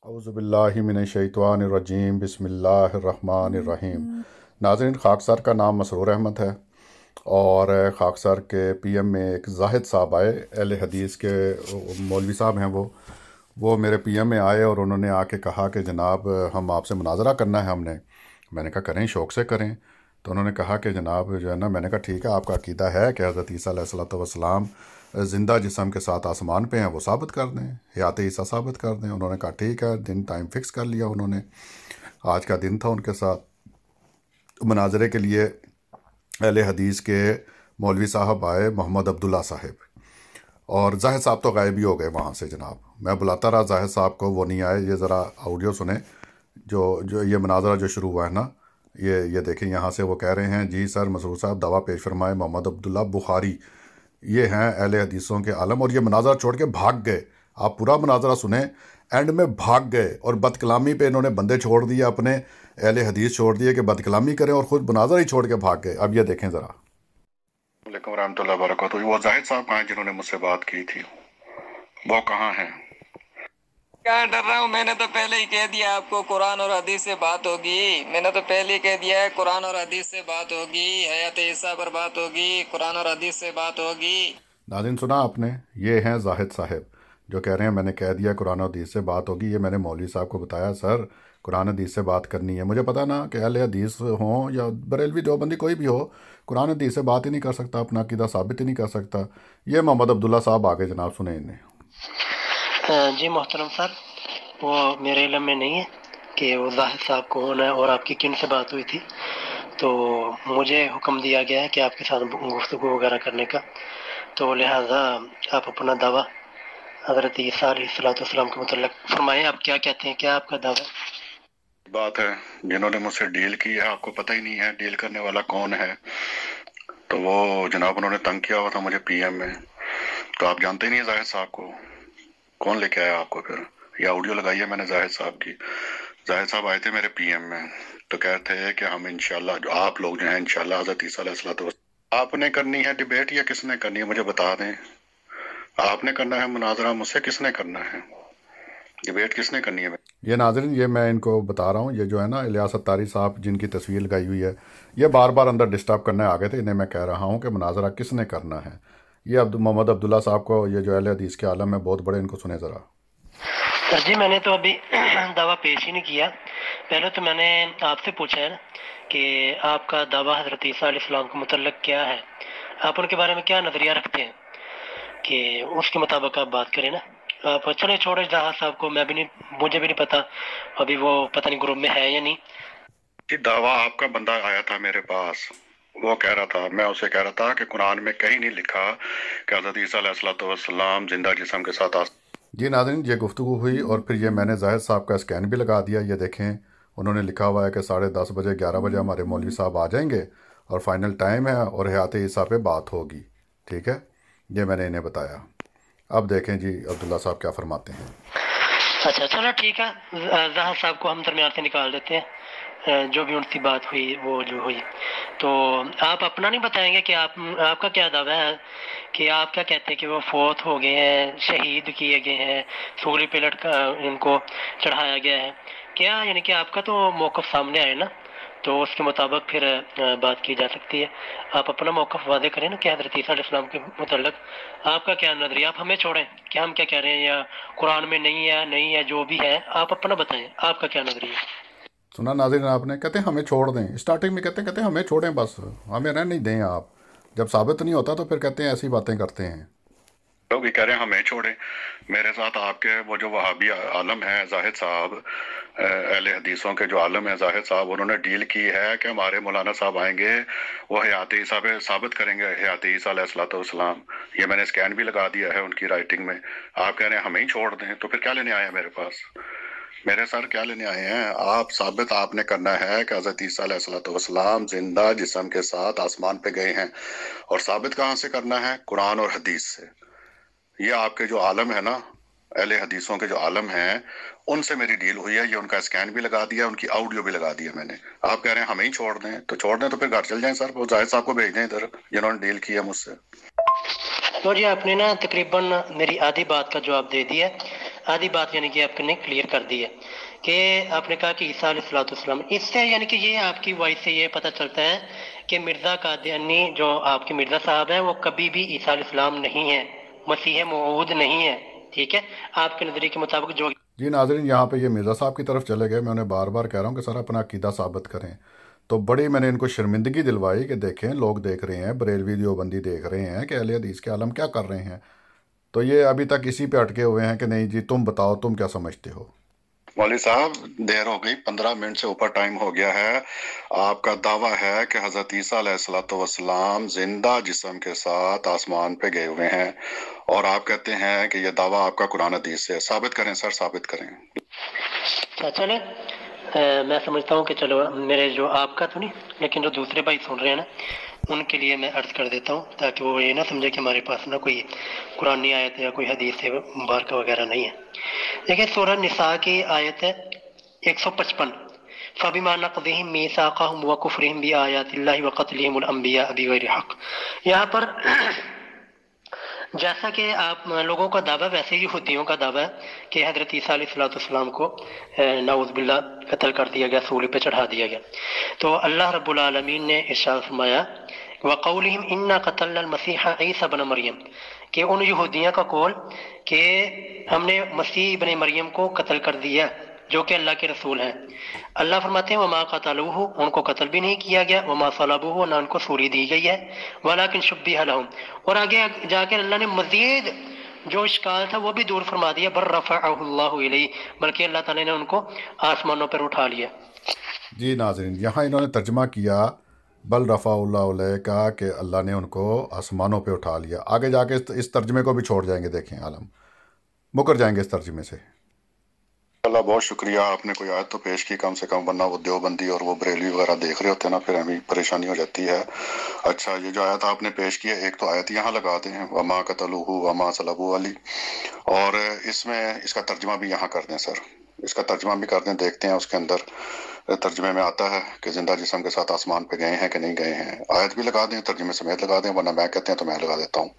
औज़ुबिल्लाहि मिनश्शैतानिर्रजीम बिस्मिल्लाहिर्रहमानिर्रहीम। नाज़रीन, खाकसर का नाम मसरूर अहमद है और खाकसर के पीएम में एक जाहिद साहब आए, अहले हदीस के मौलवी साहब हैं। वो मेरे पीएम में आए और उन्होंने आके कहा कि जनाब हम आपसे मुनाजरा करना है हमने। मैंने कहा करें, शौक़ से करें। तो उन्होंने कहा कि जनाब जो है ना, मैंने कहा ठीक है, आपका अकीदा है कि हज़रत ईसा अलैहिस्सलाम ज़िंदा जिस्म के साथ आसमान पे हैं, वो साबित कर दें, हयात ईसा साबित कर दें। उन्होंने कहा ठीक है, दिन टाइम फ़िक्स कर लिया उन्होंने। आज का दिन था उनके साथ मुनाजरे के लिए। अहले हदीस के मौलवी साहब आए, मोहम्मद अब्दुल्ला साहब, और जाहिद साहब तो गायब ही हो गए वहाँ से जनाब। मैं बुलाता रहा जाहिद साहब को, वो नहीं आए। ये ज़रा ऑडियो सुने, जो ये मुनाजरा जो शुरू हुआ है ना, ये देखें। यहाँ से वो कह रहे हैं, जी सर मसरूर साहब दावा पेश फरमाए, मोहम्मद अब्दुल्ला बुखारी ये हैं अहले हदीसों के आलम, और ये मुनाजरा छोड़ के भाग गए। आप पूरा मुनाजरा सुने, एंड में भाग गए और बदकलामी पे इन्होंने बंदे छोड़ दिए, अपने अहले हदीस छोड़ दिए कि बदकलामी करें, और ख़ुद मुनाजरा ही छोड़ के भाग गए। अब ये देखें ज़रा। वालेकुम रहमतुल्लाहि व बरकातहू। वो जाहिद साहब कहाँ हैं जिन्होंने मुझसे बात की थी, वो कहाँ हैं? क्या डर रहा हूँ, मैंने तो पहले ही कह दिया आपको कुरान और हदीस से बात होगी। मैंने तो पहले ही कह दिया है कुरान और हदीस से बात होगी, हयात ईसा पर बात होगी, कुरान और हदीस से बात होगी। नाज़रीन सुना आपने, ये हैं जाहिद साहब जो कह रहे हैं मैंने कह दिया कुरान और हदीस से बात होगी। ये मैंने मौलवी साहब को बताया, सर कुरान हदीस से बात करनी है। मुझे पता ना कि अहले हदीस हों या बरेलवी देवबंदी कोई भी हो, कुरान हदीस से बात ही नहीं कर सकता, अपना अकीदा साबित ही नहीं कर सकता। ये मोहम्मद अब्दुल्ला साहब आगे जनाब, सुने इन्हें। जी मोहतरम सर, वो मेरे इल्म में नहीं है कि वो जाहिद साहब कौन है और आपकी किन से बात हुई थी। तो मुझे हुक्म दिया गया है कि आपके साथ गुफ्तगू वगैरह करने का, तो लिहाजा आप अपना दावा हज़रत ईसा अलैहिस्सलाम के मुतल्लिक़ फरमाएं। आप क्या कहते हैं, क्या आपका दावा? बात है जिन्होंने मुझसे डील की है, आपको पता ही नहीं है डील करने वाला कौन है। तो वो जनाब उन्होंने तंग किया हुआ था मुझे पीएम में। तो आप जानते ही नहीं जाहिद साहब को, कौन लेके आया आपको? फिर ये ऑडियो लगाई है मैंने जाहिद साहब की। जाहिद साहब आए थे मेरे पीएम में, तो कहते हैं कि हम इंशाल्लाह, जो आप लोग जो हैं इंशाल्लाह हज़रत ईसा अलैहिस्सलाम, आपने करनी है डिबेट या किसने करनी है मुझे बता दें। आपने करना है मुनाजरा, मुझसे किसने करना है डिबेट, किसने करनी है? ये नाज़रीन, ये मैं इनको बता रहा हूँ, ये जो है ना इलियास अत्तारी साहब जिनकी तस्वीर लगाई हुई है, ये बार बार अंदर डिस्टर्ब करने आ गए थे। इन्हें मैं कह रहा हूँ कि मुनाजरा किसने करना है। ये मोहम्मद अब्दुल्ला साहब को, ये जो अहले हदीस के आलम है बहुत बड़े, इनको सुने ज़रा। सर जी मैंने तो अभी दावा पेश ही नहीं किया। पहले तो मैंने आपसे पूछा है ना कि आपका दावा हज़रत ईसा अलैहिस्सलाम के मुतल्लिक़ क्या है, आप उनके बारे में क्या नज़रिया रखते हैं, कि उसके मुताबिक आप बात करें ना। आप चले छोड़े जहाँ साहब को, मैं भी नहीं, मुझे भी नहीं पता अभी वो पता नहीं ग्रुप में है या नहीं। जी दावा आपका बंदा आया था मेरे पास, वो कह रहा था, मैं उसे कह रहा था कि कुरान में कहीं नहीं लिखा कि हज़रत ईसा अलैहिस्सलाम जिंदा जिस्म के साथ जी नाज़रीन, ये गुफ्तगू हुई और फिर ये मैंने जाहिद साहब का स्कैन भी लगा दिया। ये देखें, उन्होंने लिखा हुआ है कि 10:30 बजे 11 बजे हमारे मौलवी साहब आ जाएंगे और फाइनल टाइम है और हयात ईसा पे बात होगी। ठीक है, ये मैंने इन्हें बताया। अब देखें जी अब्दुल्ला साहब क्या फरमाते हैं। अच्छा चलो ठीक है, जाहिद साहब को हम दरमियान से निकाल देते हैं। जो भी उनकी बात हुई वो जो हुई, तो आप अपना नहीं बताएंगे कि आपका क्या दावा है, कि आप क्या कहते हैं कि वो फौत हो गए हैं, शहीद किए गए हैं, सूली पे लटका इनको चढ़ाया गया है क्या? यानी कि आपका तो मौक़िफ़ सामने आए ना, तो उसके मुताबिक फिर बात की जा सकती है। आप अपना मौक़िफ़ वादे करें ना कि हज़रत ईसा अलैहिस्सलाम के मुतल्लिक़ आपका क्या नज़रिया। आप हमें छोड़ें कि हम क्या कह रहे हैं, या कुरान में नहीं है, जो भी है आप अपना बताएं, आपका क्या नज़रिया। सुना नाज़रीन आपने, कहते हैं हमें छोड़ दें। स्टार्टिंग में कहते हैं हमें छोड़ें, बस हमें रहने नहीं दें आप। जब साबित नहीं होता तो फिर कहते हैं ऐसी बातें करते हैं। लोग भी कह रहे हैं हमें छोड़ें। मेरे साथ आपके वो जो वहाबी आलम है जाहिद साहब, अहले हदीसों के जो आलम है जाहिद साहब, उन्होंने डील की है कि हमारे मौलाना साहब आएंगे, वो हयात ईसा पे साबित करेंगे हयात ईसा अलैहिस्सलाम। ये मैंने स्कैन भी लगा दिया है उनकी राइटिंग में। आप कह रहे हैं हमें ही छोड़ दें, तो फिर क्या लेने आए हैं मेरे पास? मेरे सर क्या लेने आए हैं आप? साबित आपने करना है कि हज़रत ईसा अलैहिस्सलाम जिंदा जिस्म के साथ आसमान पे गए हैं। और साबित कहाँ से करना है? कुरान और हदीस से। ये आपके जो आलम है ना, अहले हदीसों के जो आलम हैं, उनसे मेरी डील हुई है। ये उनका स्कैन भी लगा दिया, उनकी ऑडियो भी लगा दिया मैंने। आप कह रहे हैं हमें ही छोड़ दें, तो छोड़ दें तो फिर घर चल जाएं सर, वो जाहिद साहब को भेज दें इधर जिन्होंने डील की है मुझसे। तो जी आपने ना तकरीबन मेरी आधी बात का जवाब दे दिया। آدھی بات یعنی کہ آپ نے کلیئر کر دی ہے کہ آپ نے کہا کہ عیسیٰ علیہ السلام، اس سے یعنی کہ یہ آپ کی وائس سے یہ پتہ چلتا ہے کہ مرزا قادیانی جو آپ کے مرزا صاحب ہیں وہ کبھی بھی عیسیٰ علیہ السلام نہیں ہے، مسیح موعود نہیں ہے، ٹھیک ہے؟ آپ کے نظریے کے مطابق جو جی ناظرین، یہاں پہ یہ مرزا صاحب کی طرف چلے گئے. میں انہیں بار بار کہہ رہا ہوں کہ سر اپنا عقیدہ ثابت کریں. تو بڑی میں نے ان کو شرمندگی دلوائی کہ دیکھیں لوگ دیکھ رہے ہیں، بریلوی دیوبندی دیکھ رہے ہیں کہ اہل حدیث کے عالم کیا کر رہے ہیں. تو یہ ابھی تک اسی پہ اٹکے ہوئے ہیں کہ نہیں جی تم بتاؤ تم کیا سمجھتے ہو. مولوی صاحب دیر ہو گئی، 15 منٹ سے اوپر ٹائم ہو گیا ہے. آپ کا دعویٰ ہے کہ حضرت عیسیٰ علیہ السلام زندہ جسم کے ساتھ آسمان پہ گئے ہوئے ہیں، اور آپ کہتے ہیں کہ یہ دعویٰ آپ کا قرآن حدیث سے. ثابت کریں سر، ثابت کریں. چلے میں سمجھتا ہوں کہ چلو میرے جو آپ کا تو نہیں لیکن جو دوسرے بھائی سن رہے ہیں نا ان کے لیے میں عرض کر دیتا ہوں تاکہ وہ یہ نہ سمجھے کہ ہمارے پاس نہ کوئی قرآن آیت یا کوئی حدیث مبارکہ وغیرہ نہیں ہے. دیکھیں سورہ نساء کی آیت ہے 155، فَبِمَا نَقْضِهِمْ مِيثَاقَهُمْ وَكُفْرِهِمْ بِآيَاتِ اللَّهِ وَقَتْلِهِمُ الْأَنْبِيَاءَ بِغَيْرِ حَقٍّ. یہاں پر جیسا کہ آپ لوگوں کا دعویٰ ویسے ہی یہودیوں کا دعویٰ ہے کہ حضرت عیسیٰ علیہ السلام کو نعوذ باللہ قتل کر دیا گیا، سولی پہ چڑھا دیا گیا. تو اللہ رب العالمین نے ارشاد فرمایا وَقَوْلِهِمْ إِنَّا قَتَلْنَا الْمَسِيحَ عِيسَى ابْنَ مریم، کہ ان یہودیوں کا قول کہ ہم نے مسیح ابن مریم کو قتل کر دیا جو کہ اللہ کے رسول ہیں. اللہ فرماتے ہیں وما قتلوہ، ان کو قتل بھی نہیں کیا گیا، وما صلبوہ، نہ ان کو سولی دی گئی ہے، ولکن شبیہ لہم. اور آگے جا کے اللہ نے مزید جو اشکال تھا وہ بھی دور فرما دیا، بل رفعہ اللہ الیہ، بلکہ اللہ تعالیٰ نے ان کو آسمانوں پر اٹھا لیا. جی ناظرین، یہاں انہوں نے ترجمہ کیا بل رفع اللہ علیہ کا کہ اللہ نے ان کو آسمانوں پہ اٹھا لیا. آگے جا کے اس ترجمے کو بھی چھوڑ جائیں گے، دیکھیں عالم مکر جائیں گے اس ترجمے سے. اللہ بہت شکریہ، آپ نے کوئی آیت تو پیش کی کم سے کم، ورنہ وہ دیوبندی اور وہ بریلوی وغیرہ دیکھ رہے ہوتے ہیں نا، پھر ہمیں پریشانی ہو جاتی ہے. اچھا یہ جو آیت آپ نے پیش کی ہے، ایک تو آیت یہاں لگا دیں وما قتلوہ وما صلبوہ علی، اور اس میں اس کا ترجمہ بھی یہاں کر دیں سر، اس کا ترجمہ بھی کر دیں. دیکھتے ہیں اس کے اندر ترجمے میں آتا ہے کہ زندہ جسم کے ساتھ آسمان پہ گئے ہیں کہ نہیں گئے ہیں. آیت بھی لگا دیں، ترجمے سمیت لگا دیں، ورنہ میں کہتے ہیں تو میں لگا دیتا ہوں،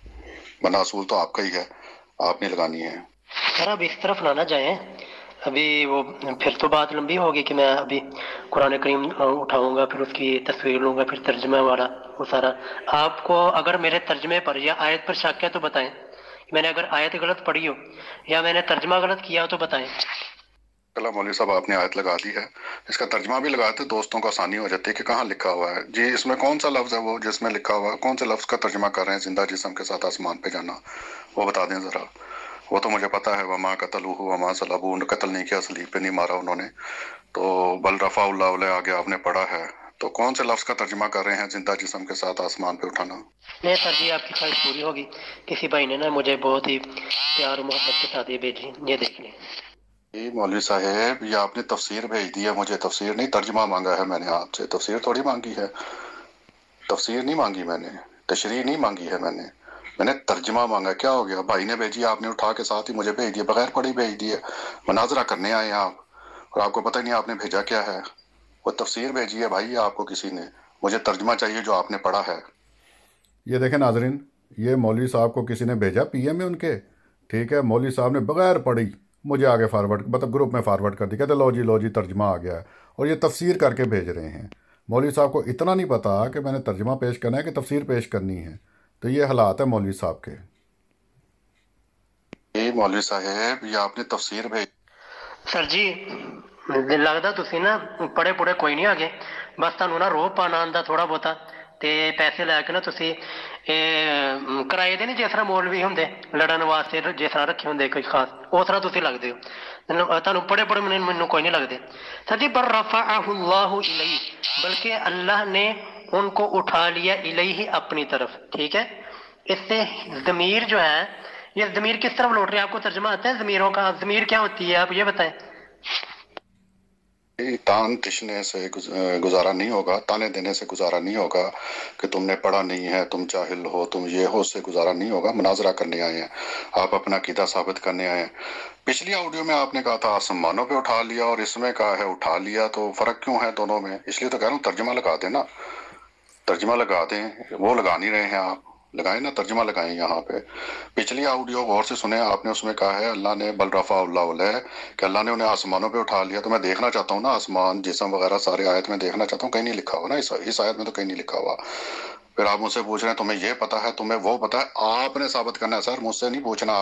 ورنہ اصول تو آپ کا ہی ہے، آپ نے لگانی ہے. سر اب اس طرف نہ جائیں، ابھی وہ پھر تو بات لمبی ہوگی کہ میں ابھی قرآن کریم اٹھاؤں گا، پھر اس کی تصویر لوں گا، پھر ترجمہ والا وہ سارا. آپ کو اگر میرے ترجمے پر یا آیت پر شک ہے تو بتائیں، میں نے اگر آیت غلط پڑھی ہو یا میں نے ترجمہ غلط کیا ہو تو بتائیں. اللہ مولوی صاحب آپ نے آیت لگا دی ہے، اس کا ترجمہ بھی لگاتے دوستوں کو آسانی ہو جاتی ہے کہ کہاں لکھا ہوا ہے. جی اس میں کون سا لفظ ہے وہ جس میں لکھا ہوا ہے، کون سے لفظ کا ترجمہ کر رہے ہیں زندہ جسم کے ساتھ آسمان پہ جانا، وہ بتا دیں ذرا. وہ تو مجھے پتا ہے وما قتلوہ وما صلبوہ، قتل نہیں کیا، صلیب پہ نہیں مارا انہوں نے. تو بل رفع اللہ علیہ آگے آپ نے پڑھا ہے، تو کون سے لفظ کا ترجمہ کر رہے ہیں زندہ جسم کے ساتھ آسمان پہ اٹھانا؟ نہیں سر جی آپ کی خواہش پوری ہوگی. کسی بھائی نے نا مجھے بہت ہی پیار و محبت کے ساتھ یہ بھیجی، یہ دیکھ لیں. جی مولوی صاحب یہ آپ نے تفسیر بھیج دی ہے مجھے، تفسیر نہیں ترجمہ مانگا ہے میں نے آپ سے، تفسیر تھوڑی مانگی ہے، تفسیر نہیں مانگی میں نے، تشریح نہیں مانگی ہے میں نے ترجمہ مانگا. کیا ہو گیا؟ بھائی نے بھیجی، آپ نے اٹھا کے ساتھ ہی مجھے بھیج دیا، بغیر پڑھی بھیج دی ہے. مناظرہ کرنے آئے ہیں آپ اور آپ کو پتہ نہیں آپ نے بھیجا کیا ہے. وہ تفسیر بھیجی ہے بھائی آپ کو کسی نے، مجھے ترجمہ چاہیے جو آپ نے پڑھا ہے. یہ دیکھیں ناظرین، یہ مولوی صاحب کو کسی نے بھیجا پی ایم میں ان کے، ٹھیک ہے، مولوی صاحب نے بغیر پڑھی مجھے آگے فارورڈ، مطلب گروپ میں فارورڈ کر دی، کہتے لو جی ترجمہ آ گیا ہے، اور یہ تفسیر کر کے بھیج رہے ہیں. مولوی صاحب کو اتنا نہیں پتا کہ میں نے ترجمہ پیش کرنا ہے کہ تفسیر پیش کرنی ہے. تو یہ حالات ہے مولوی صاحب کے. مولوی صاحب یہ آپ نے تفسیر بھیج. سر جی لگتا تسی نا پڑھے پڑھے کوئی نہیں آگے، بس تانوں نا روح پانا آندا تھوڑا بہتا، تے پیسے لے کے نا تسی کرائے دے نہیں جس طرح مولوی ہوندے لڑن واسطے جس طرح رکھے ہوندے کوئی خاص، اس طرح تسی لگدے ہو. تانوں پڑھے پڑھے مینوں کوئی نہیں لگدے. سر جی بر رفعہ اللہ الیہ، بلکہ اللہ نے ان کو اٹھا لیا الیہ اپنی طرف، ٹھیک ہے. اس سے ضمیر جو ہے، یہ ضمیر کس طرف لوٹ رہے ہیں؟ آپ کو ترجمہ آتا ہے ضمیروں کا؟ ضمیر کیا ہوتی ہے آپ یہ بتائیں. تان تشنے سے گزارا نہیں ہوگا، تانے دینے سے گزارا نہیں ہوگا کہ تم نے پڑھا نہیں ہے، تم جاہل ہو، تم یہ ہو، سے گزارا نہیں ہوگا. مناظرہ کرنے آئے ہیں آپ، اپنا عقیدہ ثابت کرنے آئے ہیں. پچھلی آڈیو میں آپ نے کہا تھا آسمانوں پہ اٹھا لیا، اور اس میں کہا ہے اٹھا لیا، تو فرق کیوں ہے دونوں میں؟ اس لیے تو کہہ رہا ہوں ترجمہ لگا دیں نا، ترجمہ لگا دیں، وہ لگا نہیں رہے ہیں آپ. لگائیں نا، ترجمہ لگائیں یہاں پہ. پچھلی آڈیو غور سے سنیں، آپ نے اس میں کہا ہے اللہ نے بل رفع اللہ علیہ، کہ اللہ نے انہیں آسمانوں پہ اٹھا لیا. تو میں دیکھنا چاہتا ہوں نا آسمان جسم وغیرہ سارے آیت میں دیکھنا چاہتا ہوں، کہیں نہیں لکھا ہوا نا، اس آیت میں تو کہیں نہیں لکھا ہوا. پھر آپ مجھ سے پوچھ رہے ہیں تمہیں یہ پتا ہے، تمہیں وہ پتا ہے. آپ نے ثابت کرنا ہے سر، مجھ سے نہیں پوچھنا.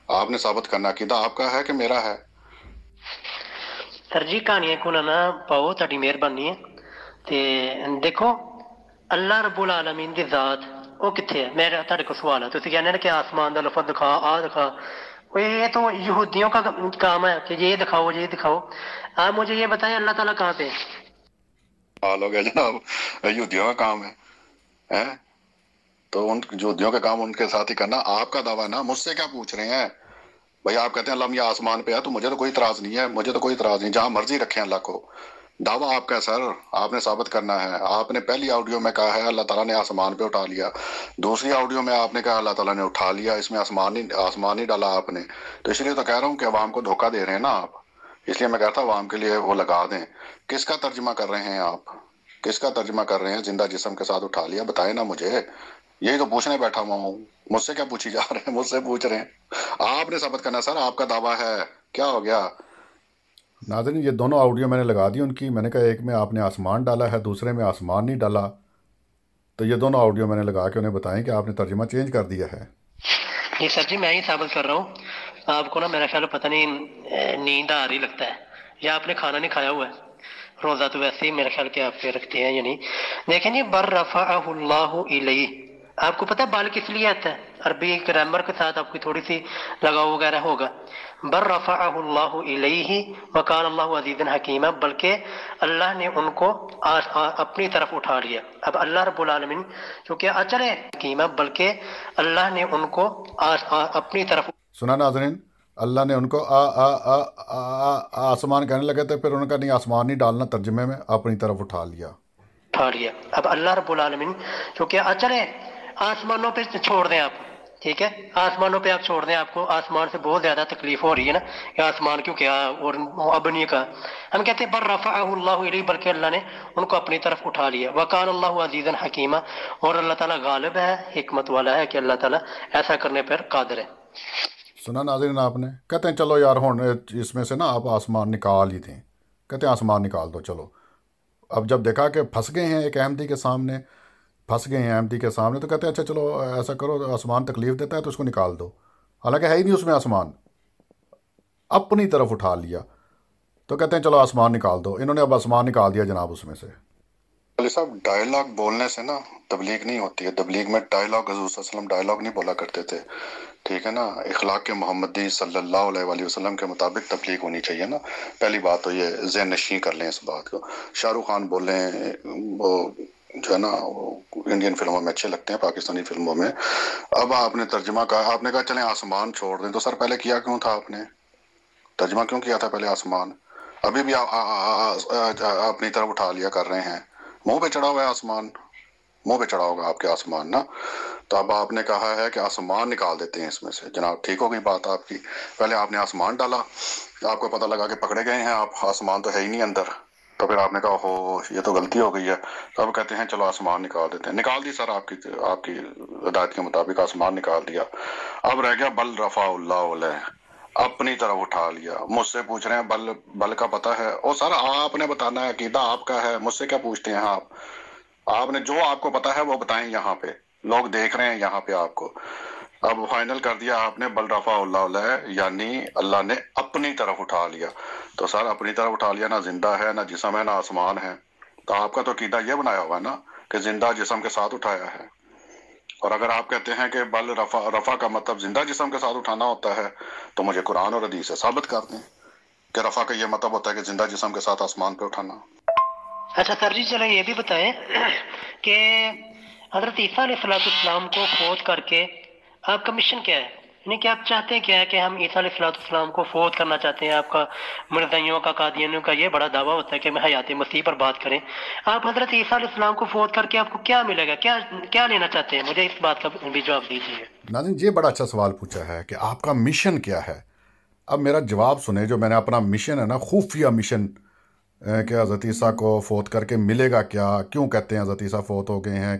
آپ نے ثابت کرنا، عقیدہ آپ کا ہے کہ میرا ہے؟ سر جی کہانیاں کو نہ پاؤ، تاری مہربانی ہے. تے دیکھو اللہ رب العالمین دی ذات وہ کتنے ہے؟ میرا تھوڑے کو سوال ہے. تسی کہنے نا کہ آسمان دا لفظ دکھا، دکھا. یہ تو یہودیوں کا کام ہے کہ یہ دکھاؤ یہ دکھاؤ. آپ مجھے یہ بتائیں اللہ تعالیٰ کہاں پہ؟ حال ہو گیا جناب، یہودیوں کا کام ہے. تو ان یہودیوں کا کام ان کے ساتھ ہی کرنا. آپ کا دعویٰ نا، مجھ سے کیا پوچھ رہے ہیں بھائی؟ آپ کہتے ہیں اللہ یہ آسمان پہ ہے، تو مجھے تو کوئی اعتراض نہیں ہے، مجھے تو کوئی اعتراض نہیں، جہاں مرضی رکھیں اللہ کو. دعویٰ آپ کا ہے سر، آپ نے ثابت کرنا ہے. آپ نے پہلی آڈیو میں کہا ہے اللہ تعالیٰ نے آسمان پہ اٹھا لیا، دوسری آڈیو میں آپ نے کہا اللہ تعالیٰ نے اٹھا لیا، اس میں آسمان نہیں ڈالا آپ نے. تو اس لیے تو کہہ رہا ہوں کہ عوام کو دھوکہ دے رہے ہیں نا آپ. اس لیے میں کہتا ہوں عوام کے لیے وہ لگا دیں. کس کا ترجمہ کر رہے ہیں آپ؟ کس کا ترجمہ کر رہے ہیں؟ زندہ جسم کے ساتھ اٹھا لیا، بتائیں نا مجھے. یہی تو پوچھنے بیٹھا ہوا ہوں. مجھ سے کیا پوچھی جا رہے ہیں؟ مجھ سے پوچھ رہے ہیں. آپ نے ثابت کرنا سر، آپ کا دعویٰ ہے. کیا ہو گیا ناظرین؟ یہ دونوں آڈیو میں نے لگا دی ان کی. میں نے کہا ایک میں آپ نے آسمان ڈالا ہے، دوسرے میں آسمان نہیں ڈالا. تو یہ دونوں آڈیو میں نے لگا کے انہیں بتائیں کہ آپ نے ترجمہ چینج کر دیا ہے. جی سر جی میں ہی ثابت کر رہا ہوں. آپ کو نا میرا خیال پتہ نہیں نیند آ رہی لگتا ہے، یا آپ نے کھانا نہیں کھایا ہوا ہے. روزہ تو ویسے ہی میرا خیال کہ آپ پہ رکھتے ہیں یا نہیں. دیکھیں جی بر رفعہ اللہ الیہ، آپ کو پتہ ہے بال کس لیے آتا ہے؟ عربی گرامر کے ساتھ آپ کی تھوڑی سی لگاؤ وغیرہ ہوگا. بر رفعہ اللہ الیہ وکان اللہ عزیزا حکیمہ، بلکہ اللہ نے ان کو اپنی طرف اٹھا لیا. اب اللہ رب العالمین چونکہ اچل ہے حکیمہ، بلکہ اللہ نے ان کو اپنی طرف. سنا ناظرین، اللہ نے ان کو آسمان کہنے لگے تھے، پھر انہوں نے کہا نہیں آسمان نہیں ڈالنا، ترجمے میں اپنی طرف اٹھا لیا. اب اللہ رب العالمین چونکہ اچل ہے، آسمانوں پہ چھوڑ دیں آپ، ٹھیک ہے، آسمانوں پہ آپ چھوڑ دیں. آپ کو آسمان سے بہت زیادہ تکلیف ہو رہی ہے نا کہ آسمان کیوں کیا اور اب نہیں کہا. ہم کہتے ہیں بر رفعہ اللہ علیہ، بلکہ اللہ نے ان کو اپنی طرف اٹھا لیا. وکان اللہ عزیزا حکیمہ، اور اللہ تعالیٰ غالب ہے، حکمت والا ہے، کہ اللہ تعالیٰ ایسا کرنے پر قادر ہے. سنا ناظرین، آپ نے کہتے ہیں چلو یار ہوں اس میں سے نا آپ آسمان نکال ہی دیں. کہتے ہیں آسمان نکال دو. چلو اب جب دیکھا کہ پھنس گئے ہیں ایک احمدی کے سامنے، پھنس گئے ہیں احمدی کے سامنے، تو کہتے ہیں اچھا چلو ایسا کرو، آسمان تکلیف دیتا ہے تو اس کو نکال دو. حالانکہ ہے ہی نہیں اس میں آسمان، اپنی طرف اٹھا لیا. تو کہتے ہیں چلو آسمان نکال دو. انہوں نے اب آسمان نکال دیا جناب اس میں سے. علی صاحب ڈائلاگ بولنے سے نا تبلیغ نہیں ہوتی ہے. تبلیغ میں ڈائلاگ، حضور صلی اللہ علیہ وسلم ڈائلاگ نہیں بولا کرتے تھے، ٹھیک ہے نا. اخلاق محمدی صلی اللہ علیہ وآلہ وسلم کے مطابق تبلیغ ہونی چاہیے نا. پہلی بات تو یہ ذہن نشین کر لیں اس بات کو. شاہ رخ خان بولیں، وہ جو ہے نا انڈین فلموں میں اچھے لگتے ہیں، پاکستانی فلموں میں. اب آپ نے ترجمہ کہا، آپ نے کہا چلیں آسمان چھوڑ دیں. تو سر پہلے کیا کیوں تھا آپ نے؟ ترجمہ کیوں کیا تھا پہلے آسمان؟ ابھی بھی اپنی طرف اٹھا لیا کر رہے ہیں. منہ پہ چڑھا ہوا ہے آسمان، منہ پہ چڑھا ہوگا آپ کے آسمان نا. تو اب آپ نے کہا ہے کہ آسمان نکال دیتے ہیں اس میں سے. جناب ٹھیک ہو گئی بات آپ کی. پہلے آپ نے آسمان ڈالا، آپ کو پتہ لگا کہ پکڑے گئے ہیں آپ، آسمان تو ہے ہی نہیں اندر. تو پھر آپ نے کہا ہو یہ تو غلطی ہو گئی ہے. تو اب کہتے ہیں چلو آسمان نکال دیتے ہیں. نکال دی سر، آپ کی ہدایت کے مطابق آسمان نکال دیا. اب رہ گیا بل رفع اللہ علیہ، اپنی طرف اٹھا لیا. مجھ سے پوچھ رہے ہیں بل کا پتہ ہے؟ او سر آپ نے بتانا ہے، عقیدہ آپ کا ہے، مجھ سے کیا پوچھتے ہیں آپ نے جو آپ کو پتا ہے وہ بتائیں. یہاں پہ لوگ دیکھ رہے ہیں یہاں پہ آپ کو. اب فائنل کر دیا آپ نے بل رفع اللہ علیہ، یعنی اللہ نے اپنی طرف اٹھا لیا. تو سر اپنی طرف اٹھا لیا، نہ زندہ ہے، نہ جسم ہے، نہ آسمان ہے. تو آپ کا تو عقیدہ یہ بنایا ہوا ہے نا کہ زندہ جسم کے ساتھ اٹھایا ہے. اور اگر آپ کہتے ہیں کہ بل رفع کا مطلب زندہ جسم کے ساتھ اٹھانا ہوتا ہے، تو مجھے قرآن اور حدیث سے ثابت کر دیں کہ رفع کا یہ مطلب ہوتا ہے کہ زندہ جسم کے ساتھ آسمان پہ اٹھانا. اچھا سر جی چلیں یہ بھی بتائیں کہ حضرت عیسیٰ علیہ السلام کو فوت کر کے آپ کا مشن کیا ہے؟ یعنی کہ آپ چاہتے ہیں کیا ہے کہ ہم عیسیٰ علیہ السلام کو فوت کرنا چاہتے ہیں؟ آپ کا مرزائیوں کا، قادیانیوں کا یہ بڑا دعویٰ ہوتا ہے کہ ہم حیات مسیح پر بات کریں. آپ حضرت عیسیٰ علیہ السلام کو فوت کر کے آپ کو کیا ملے گا؟ کیا لینا چاہتے ہیں؟ مجھے اس بات کا بھی جواب دیجیے. ناظرین یہ بڑا اچھا سوال پوچھا ہے کہ آپ کا مشن کیا ہے. اب میرا جواب سنیں. جو میں نے اپنا مشن ہے نا، خفیہ مشن، کہ حضرت عیسیٰ کو فوت کر کے ملے گا کیا، کیوں کہتے ہیں حضرت عیسیٰ فوت ہو گئے ہیں،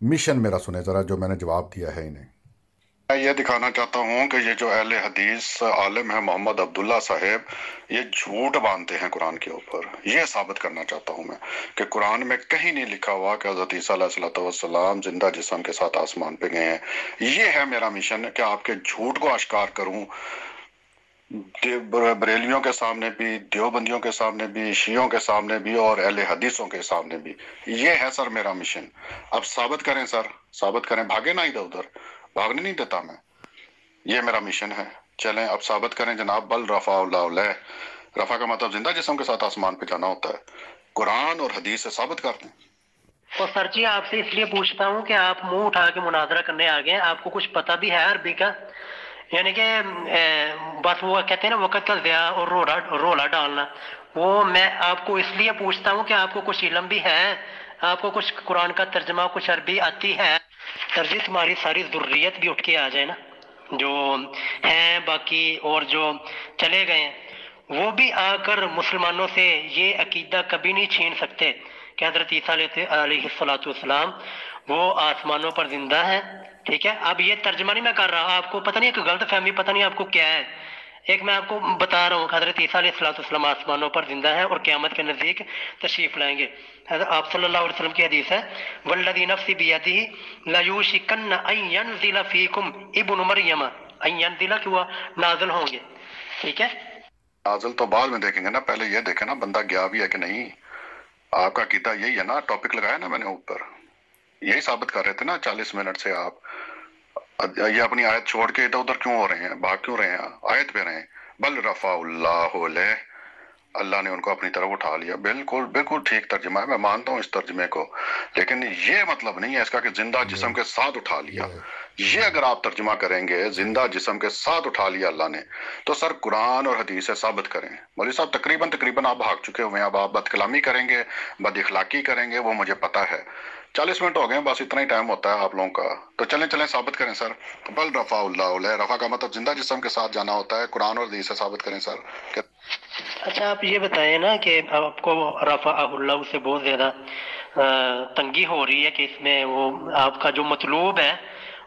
मिशन मेरा सुने ज़रा, जो मैंने जवाब दिया है इन्हें। मैं ये दिखाना चाहता हूँ कि ये जो अहले हदीस आलिम है मोहम्मद अब्दुल्ला साहेब, ये झूठ बांधते हैं कुरान के ऊपर। ये साबित करना चाहता हूँ मैं कि कुरान में कहीं नहीं लिखा हुआ कि हज़रत ईसा अलैहिस्सलाम जिंदा जिस्म के साथ आसमान पे गए हैं। ये है मेरा मिशन कि आपके झूठ को आश्कार करूँ, बरेलियों के सामने भी, देवबंदियों के सामने भी, शियों के सामने भी और अहले हदीसों के सामने भी। ये है सर मेरा मिशन। अब साबित करें सर, साबित करें, भागे ना इधर उधर, भागने नहीं देता मैं। ये मेरा मिशन है। चलें अब साबित करें जनाब। बल रफा अलैह, रफा का मतलब जिंदा जिस्म के साथ आसमान पे जाना होता है। कुरान और हदीस से साबित कर दें। तो सर जी आपसे इसलिए पूछता हूँ कि आप मुंह उठा के मुनाजरा करने आ गए, आपको कुछ पता भी है अरबी का? यानी कि बस वो कहते हैं ना वक़्त का ज़िया और रोला डालना, वो मैं आपको इसलिए पूछता हूँ कि आपको कुछ इल्म भी है, आपको कुछ कुरान का तर्जमा, कुछ अरबी आती है। सर जी तुम्हारी सारी ज़ुर्रियत भी उठ के आ जाए ना, जो हैं बाकी और जो चले गए हैं, वो भी आकर मुसलमानों से ये अकीदा कभी नहीं छीन सकते कि हज़रत ईसा अलैहिस्सलाम वो आसमानों पर जिंदा है। ठीक है, अब ये तर्जमा नहीं मैं कर रहा, आपको पता नहीं, एक गलत फहमी पता नहीं आपको क्या है। एक मैं आपको बता रहा हूँ, हज़रत ईसा अलैहिस्सलाम आसमानों पर जिंदा है और क़यामत के नज़दीक तशरीफ़ लाएंगे। आप सल्लल्लाहु अलैहि वसल्लम की हदीस है, वल्लज़ी नफ़्सी बियदिही लयूशिकन्न अन यनज़िला फ़ीकुम इब्नु मरियम, अन यनज़िला कि वो नाज़िल होंगे। ठीक है, नाज़िल तो बाद में देखेंगे ना, पहले ये देखें ना बंदा गया भी है कि नहीं। आपका कीदा यही है ना, टॉपिक लगाया ना मैंने ऊपर, यही साबित कर रहे थे ना 40 मिनट से आप। ये अपनी आयत छोड़ के इधर उधर क्यों हो रहे हैं, भाग क्यों रहे हैं, आयत पे रहे हैं। बल रफ़ाउल्लाहु अलैह, अल्लाह ने उनको अपनी तरफ उठा लिया। बिल्कुल बिल्कुल ठीक तर्जुमा है, मैं मानता हूँ इस तर्जुमे को, लेकिन ये मतलब नहीं है इसका कि जिंदा जिस्म के साथ उठा लिया। ये अगर आप तर्जुमा करेंगे जिंदा जिस्म के साथ उठा लिया अल्लाह ने, तो सर कुरान और हदीस से साबित करें। मौलवी साहब तकरीबन आप भाग चुके हुए हैं, अब आप बदकलामी करेंगे, बद इखलाकी करेंगे, वो मुझे पता है। 40 मिनट हो गए, बस इतना ही टाइम होता है आप लोगों का। तो चलें चलें साबित करें सर। बल रफ़ाउल्लाहु अलैह, रफ़ा का मतलब जिंदा जिस्म के साथ जाना होता है। कुरान और हदीस से साबित करें सर। अच्छा आप ये बताएं ना कि आपको रफ़ाअहुल्लाह से बहुत ज़्यादा तंगी हो रही है कि इसमें वो आपका जो मतलूब है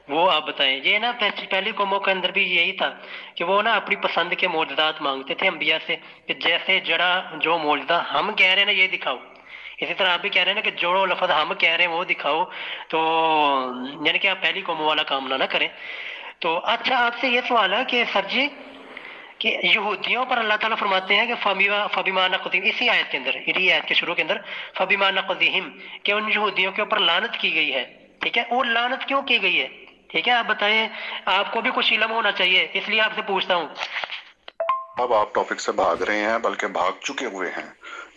वो आप बताएं। ये ना पहली कौमों के अंदर भी यही था कि वो ना अपनी पसंद के मौजूदात मांगते थे अम्बिया से, कि जैसे जरा जो मौजूदा हम कह रहे हैं ना ये दिखाओ, इसी तरह आप भी कह रहे हैं ना कि जो लफ्ज़ हम कह रहे हैं वो दिखाओ। तो यानी कि आप पहली कौमों वाला काम ना करें। तो अच्छा आपसे ये सवाल है कि सर जी कि यहूदियों पर अल्लाह ताला फरमाते हैं कि फबिमा नक़ज़िहिम, इसी आयत के अंदर, इसी आयत के शुरू के अंदर, फबिमा नक़ज़िहिम, कि उन यहूदियों के ऊपर लानत की गई है। ठीक है, और लानत क्यों की गई है? ठीक है, आप बताएं, आपको भी कुछ इल्म होना चाहिए, इसलिए आपसे पूछता हूँ। अब आप टॉपिक से भाग रहे हैं, बल्कि भाग चुके हुए हैं।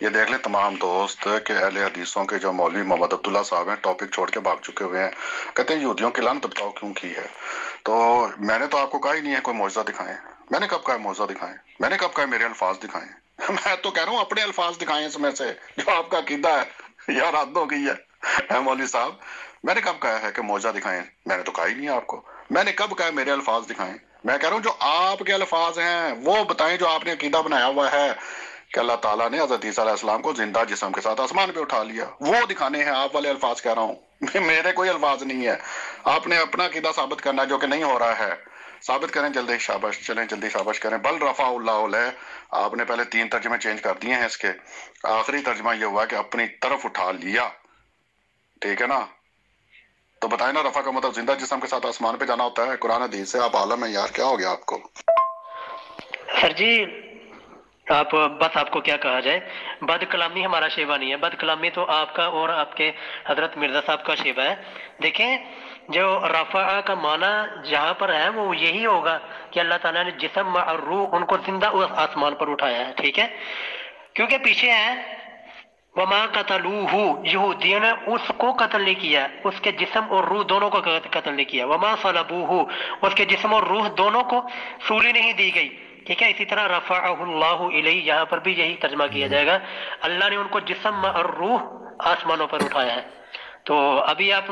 ये देख लें तमाम दोस्त कि अहले हदीसों के जो मौलवी मोहम्मद अब्दुल्ला साहब हैं, टॉपिक छोड़ के भाग चुके हुए हैं। कहते हैं यहूदियों की लानत बताओ क्यों की है। तो मैंने तो आपको कहा ही नहीं है कोई मौजज़ा दिखाएं। मैंने कब कहा मौजज़ा दिखाएं? मैंने कब कहा मेरे अल्फाज दिखाएं? मैं तो कह रहा हूँ अपने अल्फाज दिखाएं इसमें से, जो आपका अकीदा है। यार हद हो गई है मौलवी साहब। मैंने कब कहा है कि मौजज़ा दिखाएं? मैंने तो कहा ही नहीं आपको। मैंने कब कहा मेरे अल्फाज दिखाएं? मैं कह रहा हूँ जो आपके अल्फाज हैं वो बताएं, जो आपने अकीदा बनाया हुआ है कि अल्लाह ताला ने हज़रत ईसा अलैहिस्सलाम को जिंदा जिस्म के साथ आसमान पे उठा लिया, वो दिखाने हैं। आप वाले अल्फाज कह रहा हूँ, मेरे कोई अल्फाज नहीं है। आपने अपना अकीदा साबित करना है, जो कि नहीं हो रहा है। साबित करें जल्दी, शाबाश, चलें जल्दी शाबाश करें। बल रफ़ाउल्लाहु अलैह, आपने पहले 3 तर्जुमे चेंज कर दिए हैं इसके। आखिरी तर्जुमा ये हुआ कि अपनी तरफ उठा लिया। ठीक है ना, तो बताए ना, रफ़ा का मतलब जिंदा जिस्म के साथ आसमान पे जाना होता है। कुरान हदीस से आप आलम है यार, क्या हो गया आपको? सर जी आप बस आपको क्या कहा जाए, बद कलामी हमारा शेवा नहीं है, बद कलामी तो आपका और आपके हजरत मिर्जा साहब का शेवा है। देखें जो रफ़ा का माना जहाँ पर है वो यही होगा कि अल्लाह ताला ने जिस्म और रूह उनको जिंदा उस आसमान पर उठाया है। ठीक है, क्योंकि पीछे है वमा कतलूहु, यहूदियों ने उसको कत्ल नहीं किया, उसके जिस्म और रूह दोनों को कत्ल नहीं किया। वमा सलबूहु, उसके जिस्म और रूह दोनों को सूली नहीं दी गई। ठीक है, इसी तरह रफ़अहुल्लाहु इलैहि, यहाँ पर भी यही तर्जमा किया जाएगा, अल्लाह ने उनको जिस्म और रूह आसमानों पर उठाया है। तो अभी आप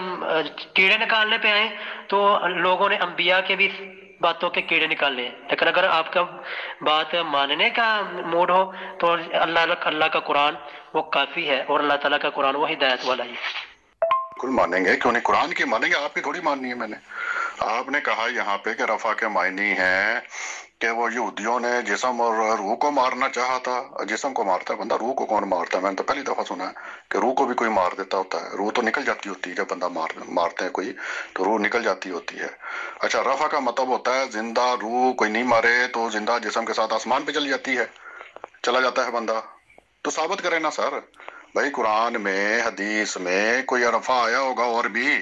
कीड़े निकालने पे आए तो लोगों ने अंबिया के भी बातों के कीड़े निकालने हैं, लेकिन अगर आपका बात मानने का मूड हो तो अल्लाह का कुरान वो काफ़ी है, और अल्लाह ताला का कुरान वो हिदायत वाला है। बिल्कुल मानेंगे, क्यों नहीं, कुरान की मानेंगे, आपकी थोड़ी माननी है मैंने। आपने कहा यहाँ पे कि रफा के मायने हैं कि वो यहूदियों ने जिस्म और रूह को मारना चाहा था। जिस्म को मारता है बंदा, रूह को कौन मारता है? मैंने तो पहली दफा सुना है कि रूह को भी कोई मार देता होता है। रूह तो निकल जाती होती है, जब बंदा मारते हैं कोई तो रूह निकल जाती होती है। अच्छा, रफा का मतलब होता है जिंदा रूह, कोई नहीं मारे तो जिंदा जिस्म के साथ आसमान पे चली जाती है, चला जाता है बंदा। तो साबित करें ना सर भाई, कुरान में हदीस में कोई रफा आया होगा, और भी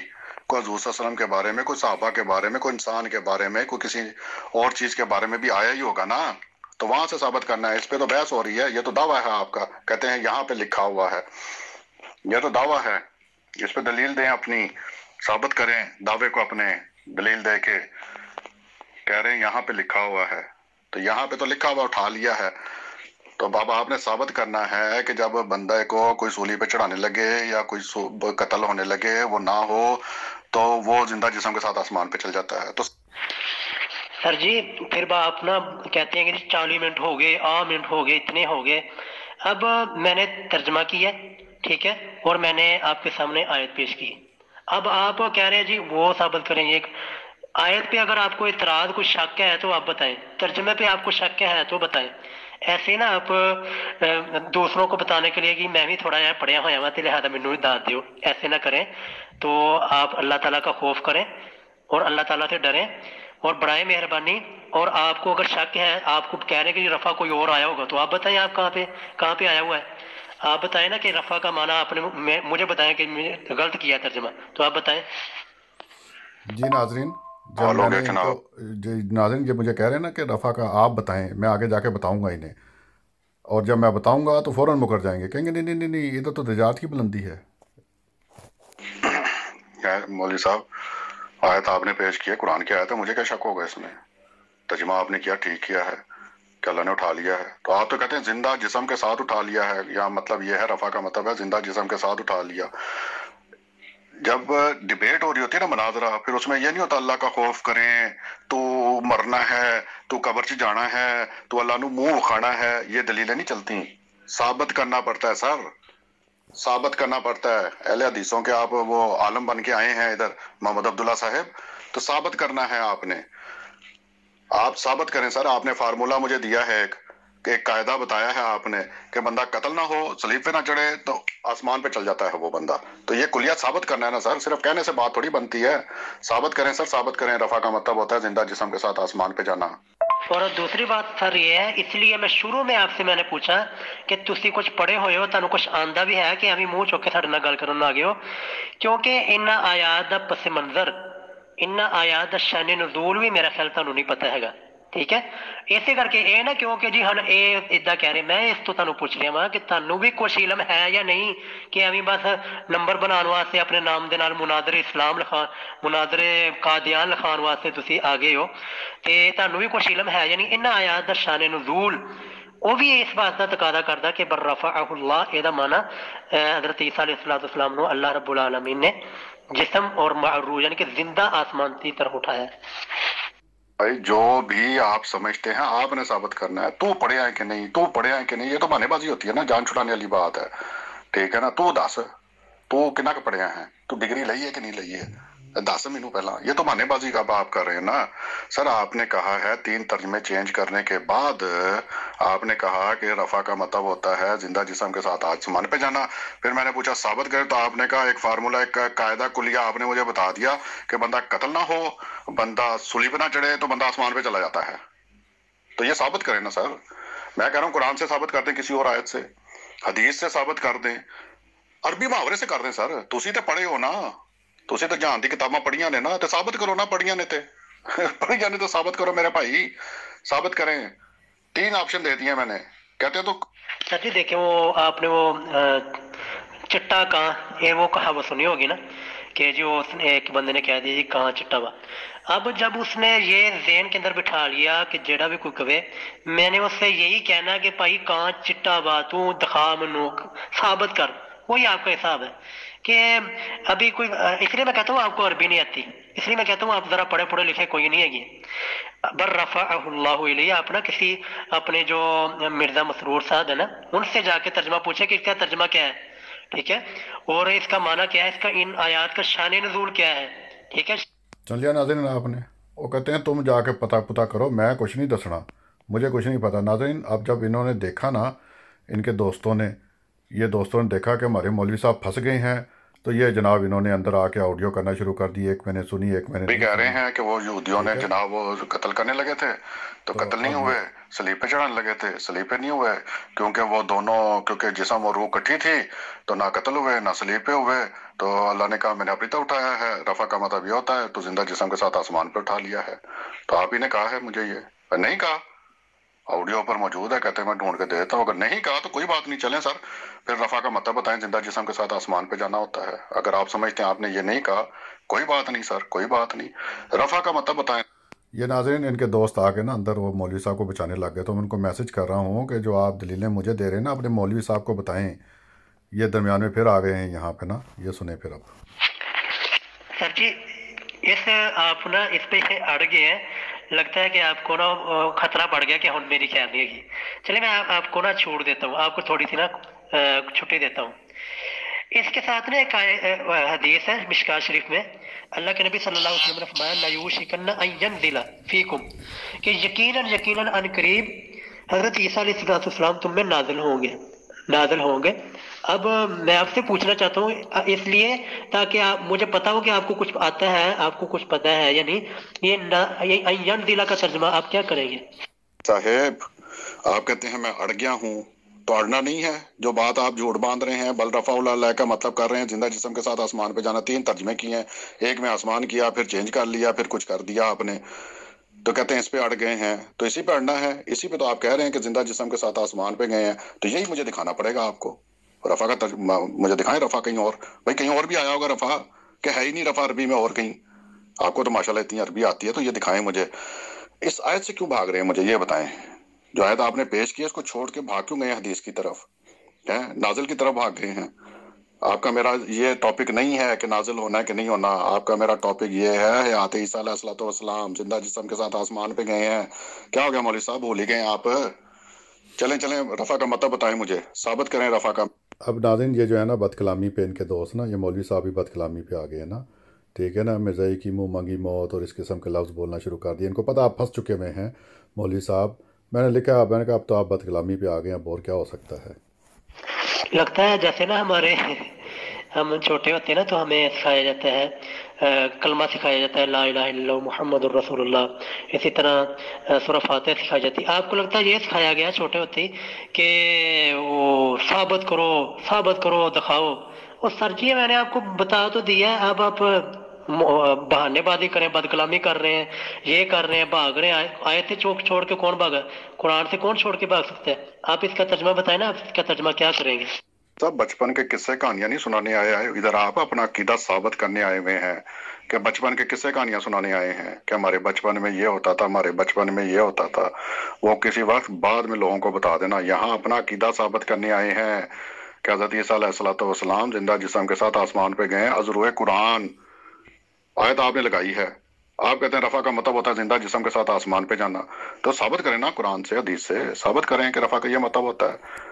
कोई हजूर सल्लल्लाहु अलैहि वसल्लम के बारे में, कोई सहाबा के बारे में, कोई इंसान के बारे में, कोई किसी और चीज के बारे में भी आया ही होगा ना, तो वहां से साबित करना है। इस पे तो बहस हो रही है, ये तो दावा है आपका, कहते हैं यहाँ पे लिखा हुआ है, ये तो दावा है, इस पे दलील दें अपनी, साबित करें दावे को अपने, दलील दे के कह रहे हैं यहाँ पे लिखा हुआ है, तो यहाँ पे तो लिखा हुआ उठा लिया है। तो बाबा आपने साबित करना है कि जब बंदे को कोई सूली पे चढ़ाने लगे या कोई कत्ल होने लगे, वो ना हो तो वो जिंदा जिस्म के साथ आसमान पे चल जाता है। तो सर जी फिर आप ना कहते हैं कि 40 मिनट हो गए, 8 मिनट हो गए, इतने हो गए। अब मैंने तर्जमा किया, ठीक है, और मैंने आपके सामने आयत पेश की। अब आप कह रहे हैं जी वो साबित करेंगे। एक आयत पे अगर आपको इतराज, कुछ शक है तो आप बताएं, तर्जमे पे आपको शक है तो बताएं। ऐसे ना आप दूसरों को बताने के लिए कि मैं भी थोड़ा यार पढ़िया होया वा ते लिहाजा मैनू भी दाद दियो, ऐसे ना करें। तो आप अल्लाह ताला का खौफ करें और अल्लाह ताला से डरें और बड़ाए मेहरबानी। और आपको अगर शक है, आपको कह रहे हैं कि रफ़ा कोई और आया होगा, तो आप बताएं आप कहाँ पे आया हुआ है। आप बताएं ना कि रफ़ा का माना आपने मुझे बताएं कि मैंने गलत किया तर्जमा, तो आप बताएं। जी नाजरीन, जब मैंने इनको नाज़रीन ये मुझे कह रहे हैं ना कि रफ़ा का आप बताएं, मैं आगे जाके बताऊंगा इन्हें, और जब मैं बताऊंगा तो फ़ौरन मुकर जाएंगे, कहेंगे नहीं नहीं नहीं नहीं, ये तो निजात की बुलंदी है। मौलवी साहब, आयत आपने पेश की है, कुरान की आयत है, मुझे क्या शक होगा इसमें? तर्जुमा आपने किया, ठीक किया है कि अल्लाह ने उठा लिया है। तो आप तो कहते हैं जिंदा जिस्म के साथ उठा लिया है, या मतलब ये है रफ़ा का मतलब है जिंदा जिस्म के साथ उठा लिया। जब डिबेट हो रही होती है ना, मनाजरा, फिर उसमें ये नहीं होता अल्लाह का खौफ करें, तू मरना है, तू कब्र च जाना है, तू अल्लाह नू मुंह उखाड़ा है, ये दलीलें नहीं चलती। साबित करना पड़ता है सर, साबित करना पड़ता है। अहले हदीसों के आप वो आलम बन के आए हैं इधर, मोहम्मद अब्दुल्ला साहब, तो साबित करना है आपने, आप साबित करें सर। आपने फार्मूला मुझे दिया है, एक कायदा बताया है आपने कि बंदा कत्ल ना हो, सलीब पे ना चढ़े तो आसमान पे चल जाता है वो बंदा। तो ये कुलियत साबित करना है ना सर, सिर्फ कहने से बात थोड़ी बनती है। साबित करें सर, साबित करें। रफा का मतलब होता है जिंदा जिस्म के साथ आसमान पे जाना। और दूसरी बात सर ये है, इसलिए मैं शुरू में आपसे मैंने पूछा कि तुसी कुछ पढ़े हुए हो, तुहानू कुछ आंदा भी है कि अभी मुंह चुक के साडे नाल गल करन आ गए हो, क्योंकि इन्ना आयात दा पस मंजर, इन्ना आयात दा शान नुज़ूल भी मेरा ख्याल तुहानू नहीं पता हैगा, ठीक है। इसे करके ये ना क्योंकि जी हम ये इदा कह रहे, मैं इस तो तुहानू पूछ रहा वा कि तुहानू भी कुछ इलम है या नहीं, कि अभी बस नंबर बनाने वास्ते अपने नाम दे नाल मुनादरे इस्लाम लिखा, मुनादरे कादियान लिखाने वास्ते तुसी आ गए हो, ते तुहानू भी कुछ इलम है या नहीं। इन्ना आयात दा शान नुज़ूल वो भी इस बात का तकादा करदा कि बर रफ़अहुल्लाह, एदा माना हज़रत ईसा अलैहिस्सलाम नू अल्लाह रब्बुल आलमीन ने जिस्म और मअरूज यानी कि जिंदा आसमान की तरफ उठाया। भाई जो भी आप समझते हैं आपने साबित करना है। तू पढ़े है कि नहीं, तू पढ़े है कि नहीं, ये तो बहानेबाजी होती है ना, जान छुड़ाने वाली बात है, ठीक है ना। तू दस, तू कितना के पढ़िया है, तू डिग्री ली है कि नहीं ली है, दस मैनू पहला। ये तो बहानेबाजी का आप कर रहे हैं ना सर। आपने कहा है 3 तर्जमे चेंज करने के बाद आपने कहा कि रफा का मतलब होता है जिंदा जिस्म के साथ आसमान पे जाना। फिर मैंने पूछा साबित करें, तो आपने कहा एक फार्मूला, एक कायदा कुलिया आपने मुझे बता दिया कि बंदा कत्ल ना हो, बंदा सूली पे ना चढ़े तो बंदा आसमान पे चला जाता है। तो ये साबित करें ना सर। मैं कह रहा हूँ कुरान से साबित कर दें, किसी और आयत से, हदीस से साबित कर दें, अरबी मुहावरे से कर दें सर। तुसी तो पढ़े हो ना, तुसी तो जहान दी किताबां पढ़ियां ने ना, तो साबित करो ना, पढ़ियां ने ते पढ़ियां ने तो साबित करो मेरे भाई, साबित करें। 3 ऑप्शन दे दिए मैंने, कहते हो तो सर जी देखिए, वो आपने वो चिट्टा कां, ये वो कहावत सुनी होगी ना कि जो उसने एक बंदे ने कह दिया जी कां चिट्टा वा। अब जब उसने ये ज़हन के अंदर बिठा लिया कि जेड़ा भी कोई कहे, मैंने उससे यही कहना कि भाई कां चिट्टा वा, तू दिखा मैनू, साबित कर। वही आपका हिसाब है कि अभी कोई, इसलिए मैं कहता हूँ आपको अरबी नहीं आती, इसलिए मैं कहता हूँ आप जरा पढ़े पढ़े लिखे कोई नहीं है। बर रफ़अहुल्लाहु इलैहि, आप ना किसी अपने जो मिर्जा मसरूर साहब है ना, उनसे जाके तर्जमा पूछे कि इसका तर्जमा क्या है, ٹھیک ہے، اور اس کا معنی کیا ہے، اس کا ان آیات کا شان نزول کیا ہے، ٹھیک ہے. چل لیا ناظرین آپ نے. وہ کہتے ہیں تم جا کے پتہ کرو، میں کچھ نہیں دسنا، مجھے کچھ نہیں پتہ. ناظرین اب جب انہوں نے دیکھا نا، ان کے دوستوں نے دیکھا کہ ہمارے مولوی صاحب پھنس گئے ہیں، تو یہ جناب انہوں نے اندر آ کے آڈیو کرنا شروع کر دی. ایک میں نے سنی، ایک میں نے بھی نہیں کہہ رہے سنی. ہیں کہ وہ یہودیوں نے جناب وہ قتل کرنے لگے تھے تو قتل نہیں ہوئے، صلیب پہ چڑھانے لگے تھے، صلیب پہ نہیں ہوئے، کیونکہ وہ دونوں کیونکہ جسم اور روح کٹھی تھی تو نہ قتل ہوئے نہ صلیب پہ ہوئے. تو اللہ نے کہا میں نے اپنی طرف اٹھایا ہے. رفع کا مطلب یہ ہوتا ہے تو زندہ جسم کے ساتھ آسمان پہ اٹھا لیا ہے. تو آپ ہی نے کہا ہے مجھے، یہ نہیں کہا، آڈیو پر موجود ہے، کہتے ہیں میں ڈھونڈ کے دیتا ہوں. اگر نہیں کہا تو کوئی بات نہیں، چلیں سر پھر رفع کا مطلب بتائیں. زندہ جسم کے ساتھ آسمان پہ جانا ہوتا ہے. اگر آپ سمجھتے ہیں آپ نے یہ نہیں کہا، کوئی بات نہیں سر، کوئی بات نہیں، رفع کا مطلب بتائیں. یہ ناظرین ان کے دوست آ کے نا اندر وہ مولوی صاحب کو بچانے لگ گئے. تو میں ان کو میسج کر رہا ہوں کہ جو آپ دلیلیں مجھے دے رہے ہیں نا اپنے مولوی صاحب کو بتائیں. یہ درمیان میں پھر آ گئے ہیں یہاں پہ نا، یہ سنیں پھر. اب سر جی آپ نا اس پہ اڑ گئے ہیں، لگتا ہے کہ آپ کو نا خطرہ پڑ گیا کہ ہم میری خیر نہیں ہوگی. چلے میں آپ کو نا چھوڑ دیتا ہوں، آپ کو تھوڑی سی نا چھٹی دیتا ہوں. اس کے ساتھ نا ایک حدیث ہے مشکات شریف میں، اللہ کے نبی صلی اللہ علیہ وسلم نے فرمایا لیوشکن ان ینزل فیکم، کہ یقیناً ان قریب حضرت عیسیٰ علیہ السلام تم میں نازل ہوں گے. اب میں آپ سے پوچھنا چاہتا ہوں اس لیے تاکہ مجھے پتا ہو کہ آپ کو کچھ آتا ہے، آپ کو کچھ پتا ہے یا نہیں. یہ ان ینزل کا ترجمہ آپ کیا کریں گے؟ صاحب آپ کہتے ہیں میں اڑ گیا ہوں، تو اڑنا نہیں ہے. جو بات آپ جھوٹ باندھ رہے ہیں، بل رفع اللہ کا مطلب کر رہے ہیں زندہ جسم کے ساتھ آسمان پہ جانا. 3 ترجمے کیے ہیں، ایک میں آسمان کیا، پھر چینج کر لیا، پھر کچھ کر دیا آپ نے. تو کہتے ہیں اس پہ اڑ گئے ہیں، تو اسی پہ اڑنا ہے. اسی پہ تو آپ کہہ رہے ہیں کہ زندہ جسم کے ساتھ آسمان پہ گئے ہیں، تو یہی مجھے دکھانا پڑے گا آپ کو. رفع کا ترجمہ مجھے دکھائیں. رفع کہیں اور، بھائی کہیں اور بھی آیا ہوگا رفع، کہ ہے ہی نہیں رفع عربی میں اور کہیں. آپ کو تو ماشاءاللہ اتنی عربی آتی ہے، تو یہ دکھائیں مجھے. اس آیت سے کیوں بھاگ رہے ہیں مجھے یہ بتائیں. جو آیت آپ نے پیش کی ہے اس کو چھوڑ کے بھاگ کیوں گئے حدیث کی طرف، نازل کی طرف بھاگ گئے ہیں. آپ کا میرا یہ ٹاپک نہیں ہے کہ نازل ہونا ہے کہ نہیں ہونا. آپ کا میرا ٹاپک یہ ہے حیات عیسیٰ علیہ السلام زندہ جسم کے ساتھ آسمان پہ گئے ہیں. کیا ہو گیا مولوی صاحب، بھول ہی گئے آپ؟ چلیں رفع کا مطلب بتائیں، مجھے ثابت کریں رفع کا. اب ناظرین یہ جو ہے نا بد کلامی پہ ان کے دوست نا، یہ مولوی صاحب بھی بد کلامی پہ آ گئے ہیں نا، ٹھیک ہے نا. مرزائی کی منہ مانگی موت اور اس قسم کے لفظ بولنا شروع کر دیے. ان کو پتہ آپ پھنس چکے ہوئے ہیں مولوی صاحب. میں نے لکھا، میں نے کہا اب تو آپ بد کلامی پہ آ گئے ہیں، اب اور کیا ہو سکتا ہے. لگتا ہے جیسے نا ہم چھوٹے ہوتے ہیں نا تو ہمیں سکھایا جاتا ہے، کلمہ سکھایا جاتا ہے لا الہ الا اللہ محمد الرسول اللہ. اسی طرح سورہ فاتحہ سکھائی جاتی ہے. آپ کو لگتا ہے یہ سکھایا گیا چھوٹے ہوتے ہی کہ وہ ثابت کرو دکھاؤ؟ اور سر جی میں نے آپ کو بتا تو دیا ہے، اب آپ بہانے بازی کریں، بد کلامی کر رہے ہیں، یہ کر رہے ہیں، بھاگ رہے ہیں. آیت سے چھوڑ کے کون بھاگا؟ قرآن سے کون چھوڑ کے بھاگ سکتا ہے؟ آپ اس کا ترجمہ بتائیں نا، آپ اس کا ترجمہ کیا کریں گے؟ سب بچپن کے قصے کہانیاں نہیں سنانے آئے ہیں ادھر، آپ اپنا عقیدہ ثابت کرنے آئے ہوئے ہیں کہ بچپن کے قصے کہانیاں سنانے آئے ہیں کہ ہمارے بچپن میں یہ ہوتا تھا، ہمارے بچپن میں یہ ہوتا تھا. وہ کسی وقت بعد میں لوگوں کو بتا دینا. یہاں اپنا عقیدہ ثابت کرنے آئے ہیں کہ حضرت عیسیٰ علیہ السلام زندہ جسم کے ساتھ آسمان پہ گئے. ازروئے قرآن آیت آپ نے لگائی ہے. آپ کہتے ہیں رفع کا مطلب ہوتا ہے زندہ جسم کے ساتھ آسمان پہ جانا. تو ثابت کریں نا، قرآن سے حدیث سے ثابت کریں کہ رفع کا یہ مطلب ہوتا ہے.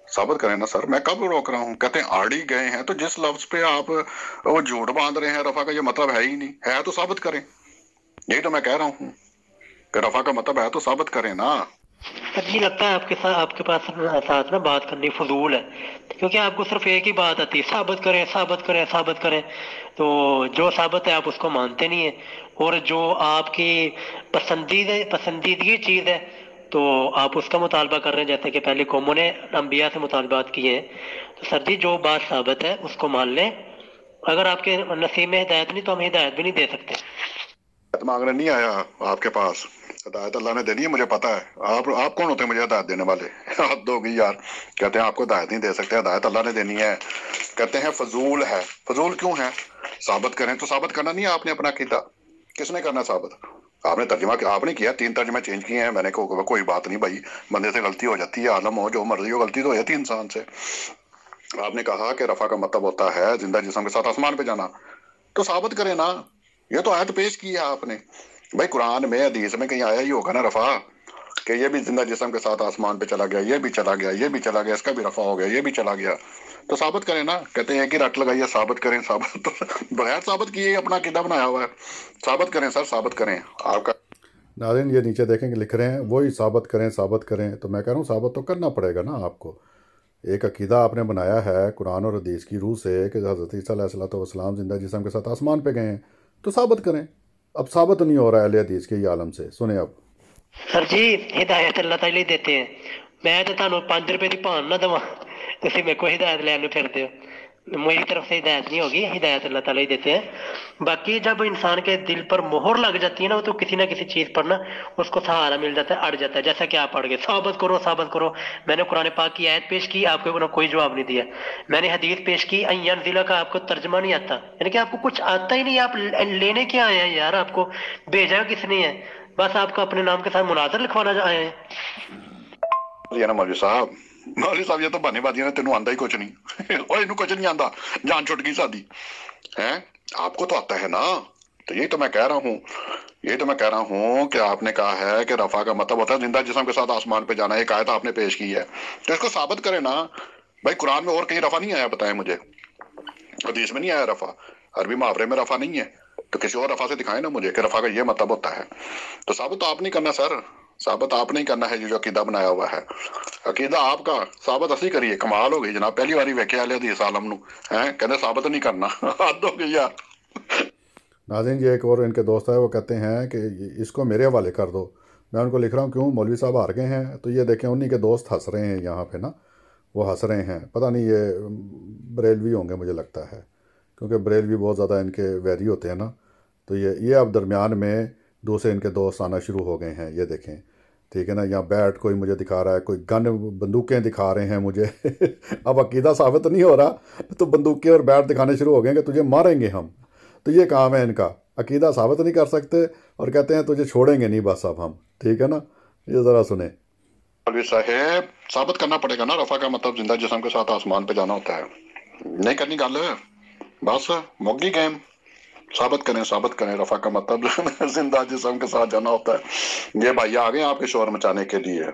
ثابت کریں نا سر، میں کب روک رہا ہوں. کہتے ہیں آڑی گئے ہیں، تو جس لفظ پہ آپ وہ جھوٹ باندھ رہے ہیں رفع کا یہ مطلب ہے ہی نہیں ہے، تو ثابت کریں. یہی تو میں کہہ رہا ہوں کہ رفع کا مطلب ہے تو ثابت کریں نا. مجھے لگتا ہے آپ کے پاس ساتھ نا بات کرنی فضول ہے، کیونکہ آپ کو صرف ایک ہی بات آتی ہے، ثابت کریں. تو جو ثابت ہے آپ اس کو مانتے نہیں ہیں، اور جو آپ کی پسندیدگی چیز ہے تو آپ اس کا مطالبہ کر رہے ہیں، جیسے کہ پہلے قوموں نے انبیاء سے مطالبات کیے ہیں. تو سر جی جو بات ثابت ہے اس کو مان لیں. اگر آپ کے نصیب میں ہدایت نہیں تو ہم ہدایت بھی نہیں دے سکتے. ہدایت مانگنے نہیں آیا آپ کے پاس، ہدایت اللہ نے دینی ہے، مجھے پتا ہے. آپ کون ہوتے ہیں مجھے ہدایت دینے والے؟ حد ہوگی یار. کہتے ہیں آپ کو ہدایت نہیں دے سکتے، ہدایت اللہ نے دینی ہے. کہتے ہیں فضول ہے. فضول کیوں ہے؟ ثابت کریں. تو ثابت کرنا نہیں ہے آپ نے اپنا عقیدہ. کس نے کرنا ثابت؟ آپ نے ترجمہ آپ نے کیا، 3 ترجمے چینج کیے ہیں. میں نے کہا کوئی بات نہیں بھائی، بندے سے غلطی ہو جاتی ہے، عالم ہو جو مرضی ہو، غلطی تو ہو جاتی ہے انسان سے. آپ نے کہا کہ رفع کا مطلب ہوتا ہے زندہ جسم کے ساتھ آسمان پہ جانا. تو ثابت کریں نا. یہ تو آیت پیش کی ہے آپ نے. بھائی قرآن میں حدیث میں کہیں آیا ہی ہوگا نا رفع، کہ یہ بھی زندہ جسم کے ساتھ آسمان پہ چلا گیا، یہ بھی چلا گیا، یہ بھی چلا گیا، اس کا بھی رفع ہو گیا، یہ بھی چلا گیا. तो साबित करें ना। कहते हैं कि रट लगाइए, साबित करें, साबित तो बगैर साबित किए अपना अकीदा बनाया हुआ है। साबित करें सर, साबित करें आपका। नाज़रीन ये नीचे देखेंगे लिख रहे हैं वही साबित करें, साबित करें। तो मैं कह रहा हूँ साबित तो करना पड़ेगा ना आपको। एक अकीदा आपने बनाया है कुरान और हदीस की रूह से कि हज़रत ईसा अलैहिस्सलाम जिंदा जिस्म के साथ आसमान पे गए हैं, तो साबित करें। अब साबित नहीं हो रहा है अहले हदीस के ये आलम से। सुने अब सर जी हिदायत अल्लाह ताला ही देते हैं। मैं तो ਤੁਹਾਨੂੰ 5 रुपए की भान ना देवा, ਤੁਸੀਂ मेरे को हिदायत लेने फिरते हो। मेरी तरफ से हिदायत नहीं होगी, हिदायत अल्लाह ताला ही देते हैं। बाकी जब इंसान के दिल पर मोहर लग जाती है ना, तो किसी ना किसी चीज़ पर ना उसको सहारा मिल जाता है, अड़ जाता है। जैसा कि आप अड़ गए, साबित करो साबित करो। मैंने कुरान पाक की आयत पेश की, आपको कोई जवाब नहीं दिया। मैंने हदीस पेश की अय्यन जिला का, आपको तर्जमा नहीं आता, यानी कि आपको कुछ आता ही नहीं। आप लेने क्या आए हैं यार? आपको भेजा किसने है? बस आपको अपने नाम के साथ मुनाजर लिखवाना आए हैं। मौलवी साहब ये तो बहानेबाजी ने, तेनू आंदा ही कुछ नहीं। और इनू कुछ नहीं आंदा, जान छुट गई सादी है। आपको तो आता है ना। तो यही तो मैं कह रहा हूँ कि आपने कहा है कि रफा का मतलब होता है जिंदा जिस्म के साथ आसमान पे जाना। एक आयत आपने पेश की है, तो इसको साबित करें ना भाई। कुरान में और कहीं रफा नहीं आया, बताएं मुझे। हदीस में नहीं आया रफा, अरबी मुहावरे में रफा नहीं है, तो किसी और रफा से दिखाएं ना मुझे कि रफा का ये मतलब होता है। तो साबित तो आप नहीं करना सर, साबित आप नहीं करना है। जो अकीदा बनाया हुआ है, अकीदा आपका साबित असी करिए। कमाल हो गई जनाब, पहली बार वेख्या हदीस आलम नूं हैं कहते साबित नहीं करना। हद हो गई यार। नाज़रीन ये एक और इनके दोस्त है, वो कहते हैं कि इसको मेरे हवाले कर दो। मैं उनको लिख रहा हूँ क्यों, मौलवी साहब हार गए हैं। तो ये देखें उन्हीं के दोस्त हंस रहे हैं यहाँ पे ना, वो हंस रहे हैं। पता नहीं ये बरेलवी होंगे मुझे लगता है, क्योंकि बरेलवी बहुत ज़्यादा इनके वैरी होते हैं ना। तो ये अब दरमियान में दूसरे इनके दोस्त आना शुरू हो गए हैं। ये देखें, ठीक है ना। यहाँ बैट कोई मुझे दिखा रहा है, कोई गन बंदूकें दिखा रहे हैं मुझे। अब अकीदा साबित नहीं हो रहा तो बंदूकें और बैट दिखाने शुरू हो गए कि तुझे मारेंगे हम। तो ये काम है इनका, अकीदा साबित नहीं कर सकते और कहते हैं तुझे छोड़ेंगे नहीं बस अब हम। ठीक है ना, ये ज़रा सुने। मौलवी साहब साबित करना पड़ेगा ना, रफा का मतलब जिंदा जिस्म के साथ आसमान पे जाना होता है। नहीं करनी गल, बस मोगी गेम। साबित करें रफा का मतलब जिंदा जिस्म के साथ जाना होता है। ये भाई आ गए आपके शोर मचाने के लिए,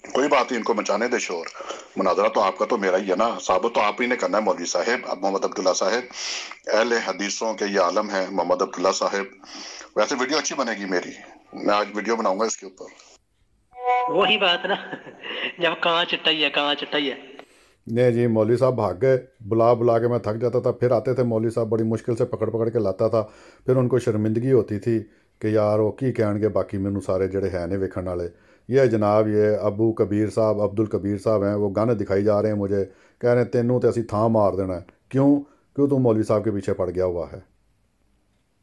कोई बात नहीं, इनको मचाने दे शोर। मुनाजरा तो आपका तो मेरा ही है ना, साबित तो आप ही ने करना है। मौलवी साहब मोहम्मद अब्दुल्ला साहब, अहले हदीसों के ये आलम है मोहम्मद अब्दुल्ला साहब। वैसे वीडियो अच्छी बनेगी मेरी, मैं आज वीडियो बनाऊंगा इसके ऊपर। वही बात ना, जब कहाँ चिट्टा ही है। नहीं जी, मौलवी साहब भाग गए। बुला के मैं थक जाता था, फिर आते थे मौलवी साहब, बड़ी मुश्किल से पकड़ के लाता था। फिर उनको शर्मिंदगी होती थी कि यार वो की कहणगे बाकी मैनू सारे जड़े है ने वेखण वाले। ये जनाब ये अबू कबीर साहब, अब्दुल कबीर साहब हैं, वो गन दिखाई जा रहे हैं मुझे, कह रहे हैं तेनू तो असी थां मार देना है। क्यों तू मौलवी साहब के पीछे पड़ गया हुआ है?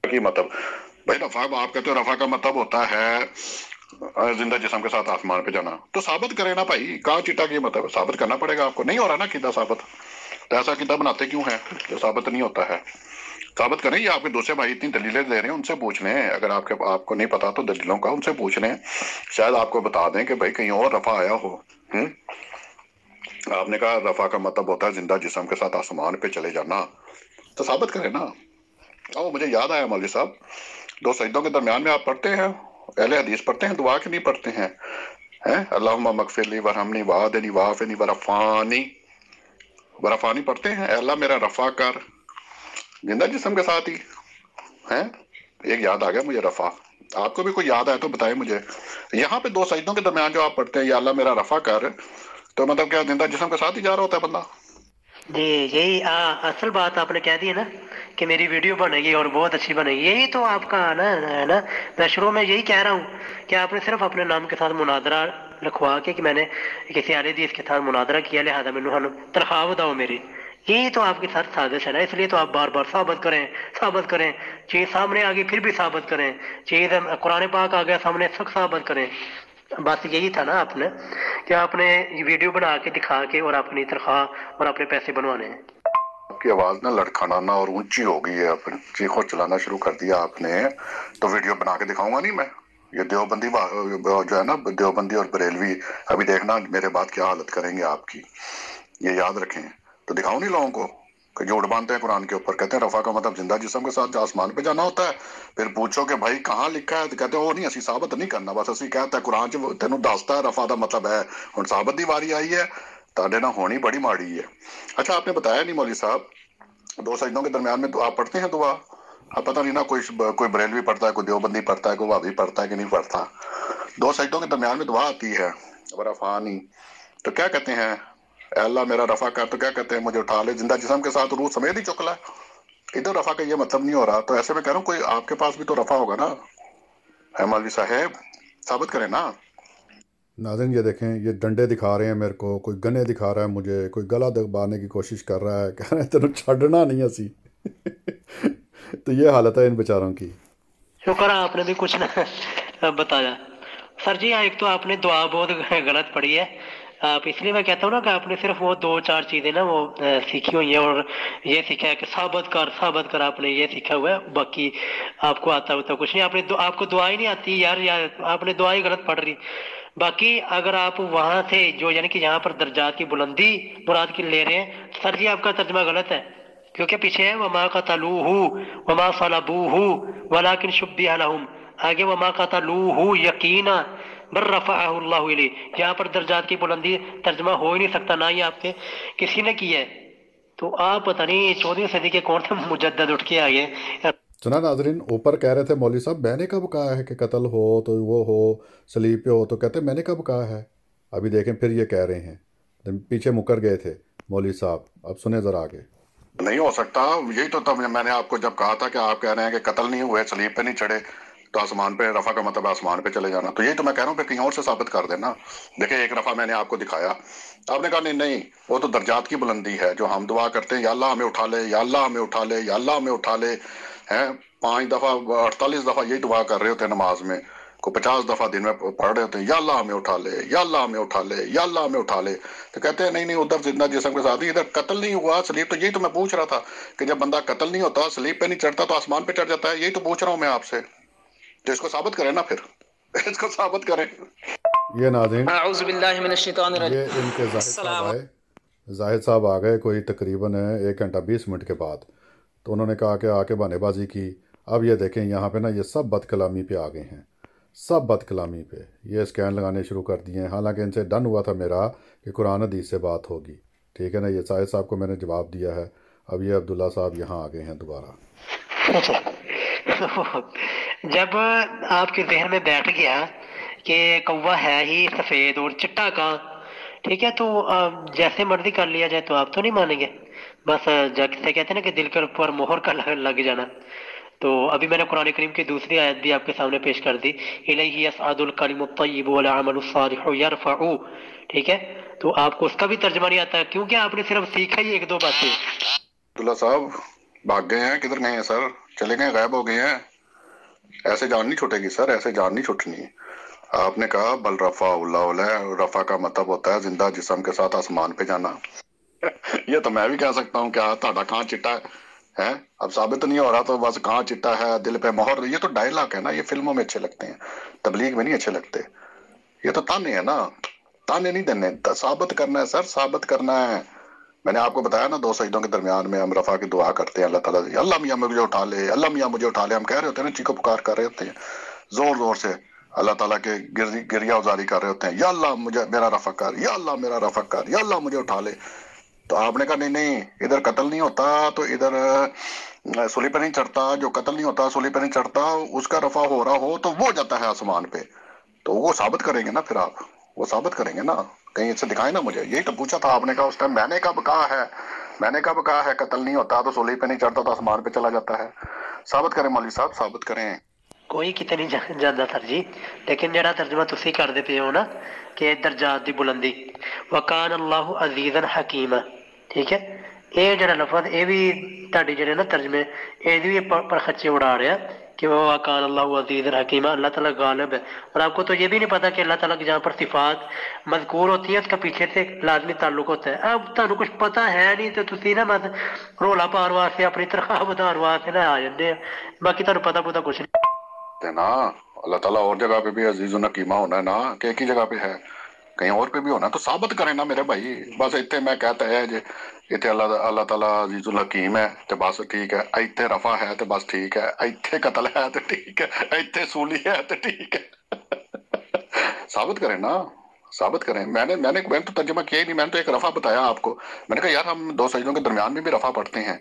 मतलब भाई रफा आप कहते हो रफा का मतलब होता है जिंदा जिस्म के साथ आसमान पे जाना, तो साबित करें ना भाई। कहाँ चिट्टा की मतलब साबित करना पड़ेगा आपको। नहीं हो रहा ना किदा साबित, तो ऐसा किदा बनाते क्यों है जो साबित नहीं होता है? साबित करें। ये आपके दूसरे भाई इतनी दलीलें दे रहे हैं, उनसे पूछ लें। अगर आपको नहीं पता तो दलीलों का उनसे पूछ लें, शायद आपको बता दें कि भाई कहीं और रफा आया हो। आपने कहा रफा का मतलब होता है जिंदा जिस्म के साथ आसमान पे चले जाना, तो साबित करें ना। ओ मुझे याद आया मौलवी साहब, 2 सजदों के दरमियान में आप पढ़ते हैं, अहले हदीस पढ़ते हैं, दुआ के नहीं पढ़ते हैं? अल्लाहुम्मा मगफिरली वरहमनी वाहदनी वाफनी वरफानी पढ़ते हैं। अल्लाह मेरा रफा कर, जिंदा जिस्म के साथ ही है। एक याद आ गया मुझे रफा, आपको भी कोई याद आया तो बताएं मुझे। यहाँ पे 2 सजदों के दरमियान जो आप पढ़ते हैं या अल्लाह मेरा रफा कर, तो मतलब क्या जिंदा जिस्म के साथ ही जा रहा होता है बंदा? जी यही असल बात आपने कह दी है ना कि मेरी वीडियो बनेगी और बहुत अच्छी बनेगी। यही तो आपका आना है ना। मैं शुरू में यही कह रहा हूँ कि आपने सिर्फ अपने नाम के साथ मुनादरा लिखवा के कि मैंने किसी अहले हदीस के साथ मुनादरा किया, लिहाजा मैनू तनख्वाह बताओ मेरी। यही तो आपके साथ साजिश है ना। इसलिए तो आप बार बार साबित करें। चीज़ सामने आ गई फिर भी साबित करें, चीज़ कुरान पाक आ गया सामने सख्त साबित करें। बस यही था ना आपने, कि आपने वीडियो बना के दिखा के और अपनी तनख्वाह और अपने पैसे बनवाने हैं। आपकी आवाज ना लड़खड़ाना और ऊंची हो गई है, चीखो चलाना शुरू कर दिया आपने, तो वीडियो बना के दिखाऊंगा नहीं मैं। ये देवबंदी जो है ना, देवबंदी और बरेलवी, अभी देखना मेरे बाद क्या हालत करेंगे आपकी, ये याद रखें। तो दिखाऊं नहीं लोगों को कि झूठ बांधते हैं कुरान के ऊपर, कहते हैं रफा का मतलब जिंदा जिस्म के साथ आसमान पे जाना होता है। फिर पूछो कि भाई कहाँ लिखा है, तो कहते हैं वो नहीं, असी साबित नहीं करना, बस असी कहता है कुरान च तेनू दसता है रफा का मतलब है। हुण साबित दी वारी आई है ताड़े ना होनी बड़ी माड़ी है। अच्छा आपने बताया नहीं मौलवी साहब, 2 सजदों के दरमियान में आप पढ़ते हैं दुआ? अब पता नहीं ना कोई बरेलवी पढ़ता है, कोई देवबंदी पढ़ता है, कोई वाबी पढ़ता है कि नहीं पढ़ता। 2 सजदों के दरमियान में दुआ आती है रफानी, तो क्या कहते हैं? अल्लाह मेरा रफा कर, तो क्या कहते हैं? मुझे उठा ले जिंदा जिस्म के साथ, रूह समेत ही चुकला। इधर रफा का ये मतलब नहीं हो रहा, तो ऐसे में कह रहा हूँ कोई आपके पास भी तो रफा होगा ना, है मौलवी साहब, साबित करें ना। नाज़रीन ये देखें, ये डंडे दिखा रहे हैं मेरे को, कोई गने दिखा रहा है मुझे, कोई गला दबाने की कोशिश कर रहा है, कह रहे हैं तेन छड़ना नहीं असी। तो ये हालत है इन बेचारों की। शुक्र है आपने भी कुछ ना बताया। सर जी एक तो आपने दुआ बहुत गलत पढ़ी है। आप इसलिए मैं कहता हूँ ना कि आपने सिर्फ वो 2-4 चीज़ें ना वो सीखी हुई हैं, और ये सीखा है कि साबित कर, आपने ये सीखा हुआ है, बाकी आपको आता होता कुछ नहीं। आपको दुआ ही नहीं आती यार आपने दुआ ही गलत पढ़ रही। बाकी अगर आप वहाँ से जो यानी कि यहाँ पर दर्जात की बुलंदी मुराद की ले रहे हैं, सर जी आपका तर्जमा गलत है, क्योंकि पीछे है वमा कतलूहु वमा सलबूहु वलाकिन शुब्बिह लहुम, आगे वमा कतलूहु यकीना बल रफ़अहु अल्लाहु इलैहि। यहाँ पर दर्जात की बुलंदी तर्जमा हो ही नहीं सकता, ना ही आपके किसी ने किया है। तो आप पता नहीं 14वीं सदी के कौन से मुजद्दद उठ के आ गए। सुना नाजरीन, ऊपर कह रहे थे मौलवी साहब मैंने कब कहा है कि कत्ल हो तो वो हो, सलीब पे हो, तो कहते मैंने कब कहा है। अभी देखें फिर ये कह रहे हैं, पीछे मुकर गए थे मौलवी साहब। अब सुने ज़रा आगे। नहीं हो सकता, यही तो तब मैंने आपको जब कहा था कि आप कह रहे हैं कि कत्ल नहीं हुए, सलीब पे नहीं चढ़े, तो आसमान पे, रफा का मतलब आसमान पे चले जाना, तो यही तो मैं कह रहा हूँ कि कहीं और से साबित कर देना। देखिए एक रफा मैंने आपको दिखाया, आपने कहा नहीं नहीं वो तो दर्जात की बुलंदी है जो हम दुआ करते हैं, या अल्लाह हमें उठा ले, या अल्लाह हमें उठा ले, या अल्लाह हमें उठा ले, हैं 5 दफा 48 दफा यही दुआ कर रहे होते हैं नमाज में, को 50 दफा दिन में पढ़ रहे होते हैं, या अल्लाह हमें उठा ले, या अल्लाह हमें उठा ले, या अल्लाह हमें उठा ले। तो कहते हैं नहीं नहीं उधर जिंदा जिस्म के साथ ही, इधर कत्ल नहीं हुआ सलीब। तो यही तो मैं पूछ रहा था कि जब बंदा कत्ल नहीं होता, सलीब पे नहीं चढ़ता, तो आसमान पे चढ़ जाता है, यही तो पूछ रहा हूँ मैं आपसे। तो इसको साबित करें ना फिर, इसको साबित करें। ये नाज़रीन ये इनके जाहिद साहब आ गए कोई तकरीबन 1 घंटा 20 मिनट के बाद, तो उन्होंने कहा कि आके बहानेबाजी की। अब ये देखें यहाँ पे ना ये सब बदकलामी पे आ गए हैं, सब बदकलामी पे ये स्कैन लगाने शुरू कर दिए हैं। हालांकि इनसे डन हुआ था मेरा कि कुरान हदीस से बात होगी, ठीक है ना। ये जाहिद साहब को मैंने जवाब दिया है, अब ये अब्दुल्ला साहब यहाँ आ गए हैं दोबारा। जब आपके जहन में बैठ गया कि कौवा है ही सफ़ेद और चिट्टा का, ठीक है, तो जैसे मर्जी कर लिया जाए तो आप तो नहीं मानेंगे। बस जैसे कहते हैं ना कि दिल के ऊपर मोहर का लग जाना। तो अभी मैंने कुरान करीम की दूसरी आयत भी आपके सामने पेश कर दी, इलैहि यसअदुल कलिमुत तय्यिबु वल अमलुस सालिहु यरफअु, ठीक है। तो आपको उसका भी तर्जुमा नहीं आता क्योंकि आपने सिर्फ सीखा ही 1-2 बातें। अब्दुल्ला साहब भाग गए हैं, किधर गए हैं सर? चले गए, गायब हो गए हैं। ऐसे जान नहीं छूटेगी सर, ऐसे जान नहीं छूटनी। आपने कहा बल रफा रफा का मतलब होता है जिंदा जिस्म के साथ आसमान पे जाना। ये तो मैं भी कह सकता हूँ, क्या ताड़ा कहाँ चिट्टा है? अब साबित नहीं हो रहा तो बस कहाँ चिट्टा है, दिल पे मोहर। ये तो डायलॉग है ना, ये फिल्मों में अच्छे लगते हैं, तबलीग में नहीं अच्छे लगते। ये तो ताने है ना, ताने नहीं देने, साबित करना है सर, साबित करना है। मैंने आपको बताया ना 2 सजदों के दरमियान में हम रफा की दुआ करते हैं, अल्लाह ताला से अल्लाह मियाँ मुझे उठा ले, अल्लाह मियाँ मुझे उठा ले। हम कह रहे होते हैं ना, चीखो पुकार कर रहे होते हैं जोर जोर से, अल्लाह ताला के गिरिया उजारी कर रहे होते हैं, या अल्लाह मुझे मेरा रफा कर, या अल्लाह मेरा रफा कर, या अल्लाह मुझे उठा ले। तो आपने कहा नहीं नहीं इधर कत्ल नहीं होता, तो इधर सूली पे नहीं चढ़ता, जो कत्ल नहीं होता सूली पे नहीं चढ़ता, उसका रफा हो रहा हो तो वो जाता है आसमान पे। तो वो साबित करेंगे ना फिर आप, वो साबित करेंगे ना, कहीं इससे दिखाए ना मुझे। यही तो पूछा था आपने, कहा उस टाइम मैंने कब कहा है, मैंने कब कहा है कत्ल नहीं होता तो सूली पे नहीं चढ़ता तो आसमान पे चला जाता है। साबित करें मौलवी साहब, साबित करें। कोई किते नहीं जाता सर जी, लेकिन जड़ा तर्जमा तुसी करदे पे हो ना कि दर्जात दी बुलंदी, वकान अल्लाहु अजीजन हकीमा, ठीक है। ये जड़ा लफज ये भी ਤੁਹਾਡੇ ਜਿਹੜੇ ना तर्जमे ये भी पर खच्चे उड़ा रहे हैं कि वो वकान अल्लाहु अजीजन हकीमा, अल्लाह ताला गालिब है। और आपको तो ये भी नहीं पता कि अल्लाह ताला की जहाँ पर सिफात मज़कूर होती है उसका पीछे से लाजमी ताल्लुक होता है। अब तुहानू कुछ पता है नहीं तो तुसी ना मत रोला पार वास्ते अपनी तनख्वाह ਵਧਾਉਣ वास्ते ना आ जाते हैं, बाकी तुहानू पता कुछ नहीं ना। अल्लाह ताला और जगह पे भी अजीजुन हकीमा होना है ना, कि एक ही जगह पे है, कहीं और पे भी होना, तो साबित करें ना मेरे भाई। बस इतने मैं कहता है जे इतने अल्लाह ताला अजीजुल हकीम है तो बस ठीक है, इतने रफा है तो बस ठीक है, इतने कत्ल है तो ठीक है, इतने सूली है तो ठीक है। साबित करें ना, ثابت کریں. میں نے تو ترجمہ کیا ہی نہیں, میں نے تو ایک رفع بتایا آپ کو. میں نے کہا یار ہم دو سجدوں کے درمیان میں بھی رفع پڑھتے ہیں.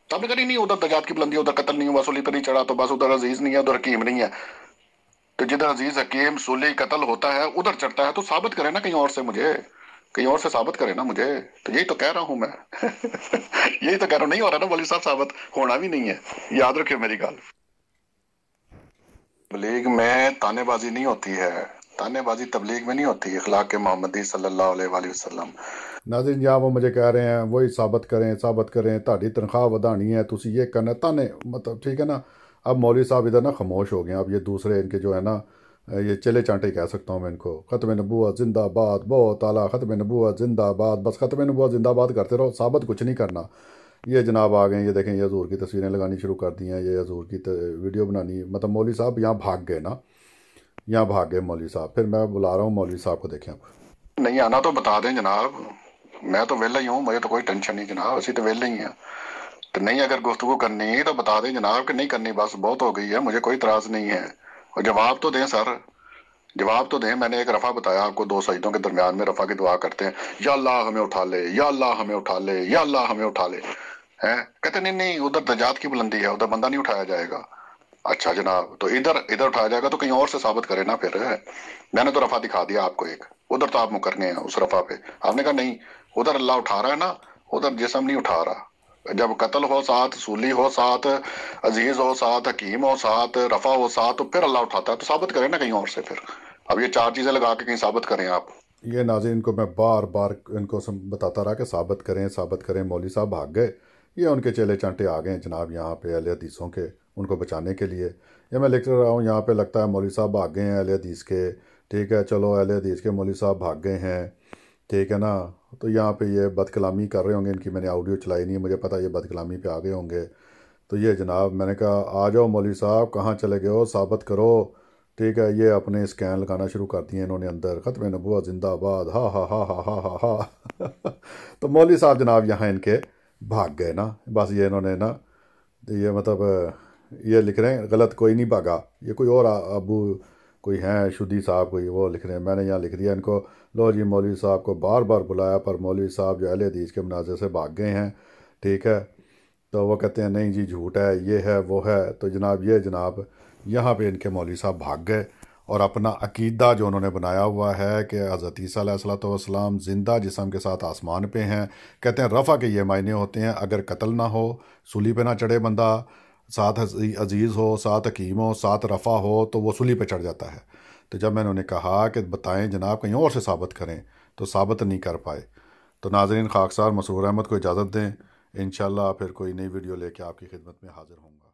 تو آپ نے کہا نہیں ادھر درجات کی بلندی, ادھر قتل نہیں ہوا, سولی پہ نہیں چڑھا, تو بس ادھر عزیز نہیں ہے, ادھر حکیم نہیں ہے. تو جدھر عزیز حکیم سولی قتل ہوتا ہے ادھر چڑھتا ہے, تو ثابت کریں نا کہیں اور سے, مجھے کہیں اور سے ثابت کریں نا مجھے. تو یہی تو کہہ رہا ہوں میں. یہی تو کہہ رہا ہوں, نہیں ہو رہا نا مولوی صاحب, ثابت ہونا بھی نہیں ہے. یاد رکھیں میری گل. تبلیغ میں تانے بازی نہیں ہوتی ہے, تانے بازی تبلیغ میں نہیں ہوتی. اخلاق محمدی صلی اللہ علیہ وآلہ وسلم. ناظرین جہاں وہ مجھے کہہ رہے ہیں وہی ثابت کریں تہاڈی تنخواہ ودانی ہے, تسی یہ کرنا تانے, مطلب ٹھیک ہے نا. اب مولوی صاحب ادھر نا خاموش ہو گئے ہیں. اب یہ دوسرے ان کے جو ہے نا, یہ چلے چانٹے کہہ سکتا ہوں میں ان کو. ختم نبوت زندہ باد, بہت اعلیٰ, ختم نبوت زندہ باد. بس ختم نبوت زندہ باد کرتے رہو, ثابت کچھ نہیں کرنا. یہ جناب آ گئے, یہ دیکھیں یہ حضور کی تصویریں لگانی شروع کر دی ہیں, یہ حضور کی ویڈیو بنانی. مطلب مولوی صاحب یہاں بھاگ گئے نا, یہاں بھاگ گئے مولوی صاحب. پھر میں بلا رہا ہوں مولوی صاحب کو, دیکھیں آپ. نہیں آنا تو بتا دیں جناب, میں تو ویلا ہی ہوں, مجھے تو کوئی ٹینشن نہیں جناب, اسی تو ویلے ہی ہیں. تو نہیں اگر گفتگو کرنی تو بتا دیں جناب کہ نہیں کرنی, بس بہت ہو گئی ہے, مجھے کوئی اعتراض نہیں ہے. اور جواب تو دیں سر, جواب تو دیں. میں نے ایک رفع بتایا آپ کو, دو سجدوں کے درمیان میں رفع کی دعا کرتے ہیں, یا اللہ ہمیں اٹھا لے, یا اللہ ہمیں اٹھا لے, یا اللہ ہمیں اٹھا لے. کہتے نہیں ادھر درجات کی بلندی ہے, ادھر بندہ نہیں اٹھایا جائے گا. اچھا جناب, تو ادھر اٹھایا جائے گا تو کہیں اور سے ثابت کرے نا پھر. میں نے تو رفع دکھا دیا آپ کو ایک, ادھر تو آپ مکرنے ہیں اس رفع پہ. آپ نے کہا نہیں ادھر اللہ اٹھا رہا ہے نا, ادھر جسم نہیں اٹھا رہا. جب قتل ہو ساتھ, سولی ہو ساتھ, عزیز ہو ساتھ, حکیم ہو ساتھ, رفع ہو ساتھ, تو پھر اللہ اٹھاتا ہے. تو ثابت کریں نا کہیں اور سے پھر. اب یہ چار چیزیں لگا کے کہیں ثابت کریں آپ. یہ ناظرین کو میں بار بار ان کو بتاتا رہا کہ ثابت کریں. مولوی صاحب بھاگ گئے, یہ ان کے چیلے چانٹے آ گئے ہیں جناب یہاں پہ اہل حدیثوں کے, ان کو بچانے کے لیے. یہ میں لکھ رہا ہوں یہاں پہ, لگتا ہے مولوی صاحب بھاگ گئے ہیں اہل حدیث کے. ٹھیک ہے, چلو اہل حدیث کے مولوی صاحب بھاگ گئے ہیں, ٹھیک ہے نا. تو یہاں پہ یہ بد کلامی کر رہے ہوں گے, ان کی میں نے آڈیو چلائی نہیں ہے, مجھے پتہ یہ بد کلامی پہ آ گئے ہوں گے. تو یہ جناب میں نے کہا آ جاؤ مولوی صاحب, کہاں چلے گئے ہو, ثابت کرو. ٹھیک ہے, یہ اپنے اسکین لگانا شروع کر دیے انہوں نے اندر, ختم نبوت زندہ باد, ہا ہا ہا ہا ہا ہا ہا. تو مولوی صاحب جناب یہاں ان کے بھاگ گئے نا. بس یہ انہوں نے نا, یہ مطلب یہ لکھ رہے ہیں غلط, کوئی نہیں بھاگا, یہ کوئی اور ابو کوئی ہیں شدی صاحب کوئی, وہ لکھ رہے ہیں. میں نے یہاں لکھ دیا ان کو, لو جی مولوی صاحب کو بار بار بلایا پر مولوی صاحب جو اہل حدیث کے مناظر سے بھاگ گئے ہیں. ٹھیک ہے, تو وہ کہتے ہیں نہیں جی جھوٹ ہے, یہ ہے وہ ہے. تو جناب یہ جناب یہاں پہ ان کے مولوی صاحب بھاگ گئے, اور اپنا عقیدہ جو انہوں نے بنایا ہوا ہے کہ حضرت عیسیٰ علیہ الصلوۃ والسلام زندہ جسم کے ساتھ آسمان پہ ہیں. کہتے ہیں رفع کے یہ معنی ہوتے ہیں, اگر قتل نہ ہو, سولی پہ نہ چڑھے بندہ, ساتھ عزیز ہو, ساتھ حکیم ہو, ساتھ رفع ہو, تو وہ سولی پہ چڑھ جاتا ہے. تو جب میں نے انہیں کہا کہ بتائیں جناب کہیں اور سے ثابت کریں, تو ثابت نہیں کر پائے. تو ناظرین خاکسار مسرور احمد کو اجازت دیں, انشاءاللہ پھر کوئی نئی ویڈیو لے کے آپ کی خدمت میں حاضر ہوں گا.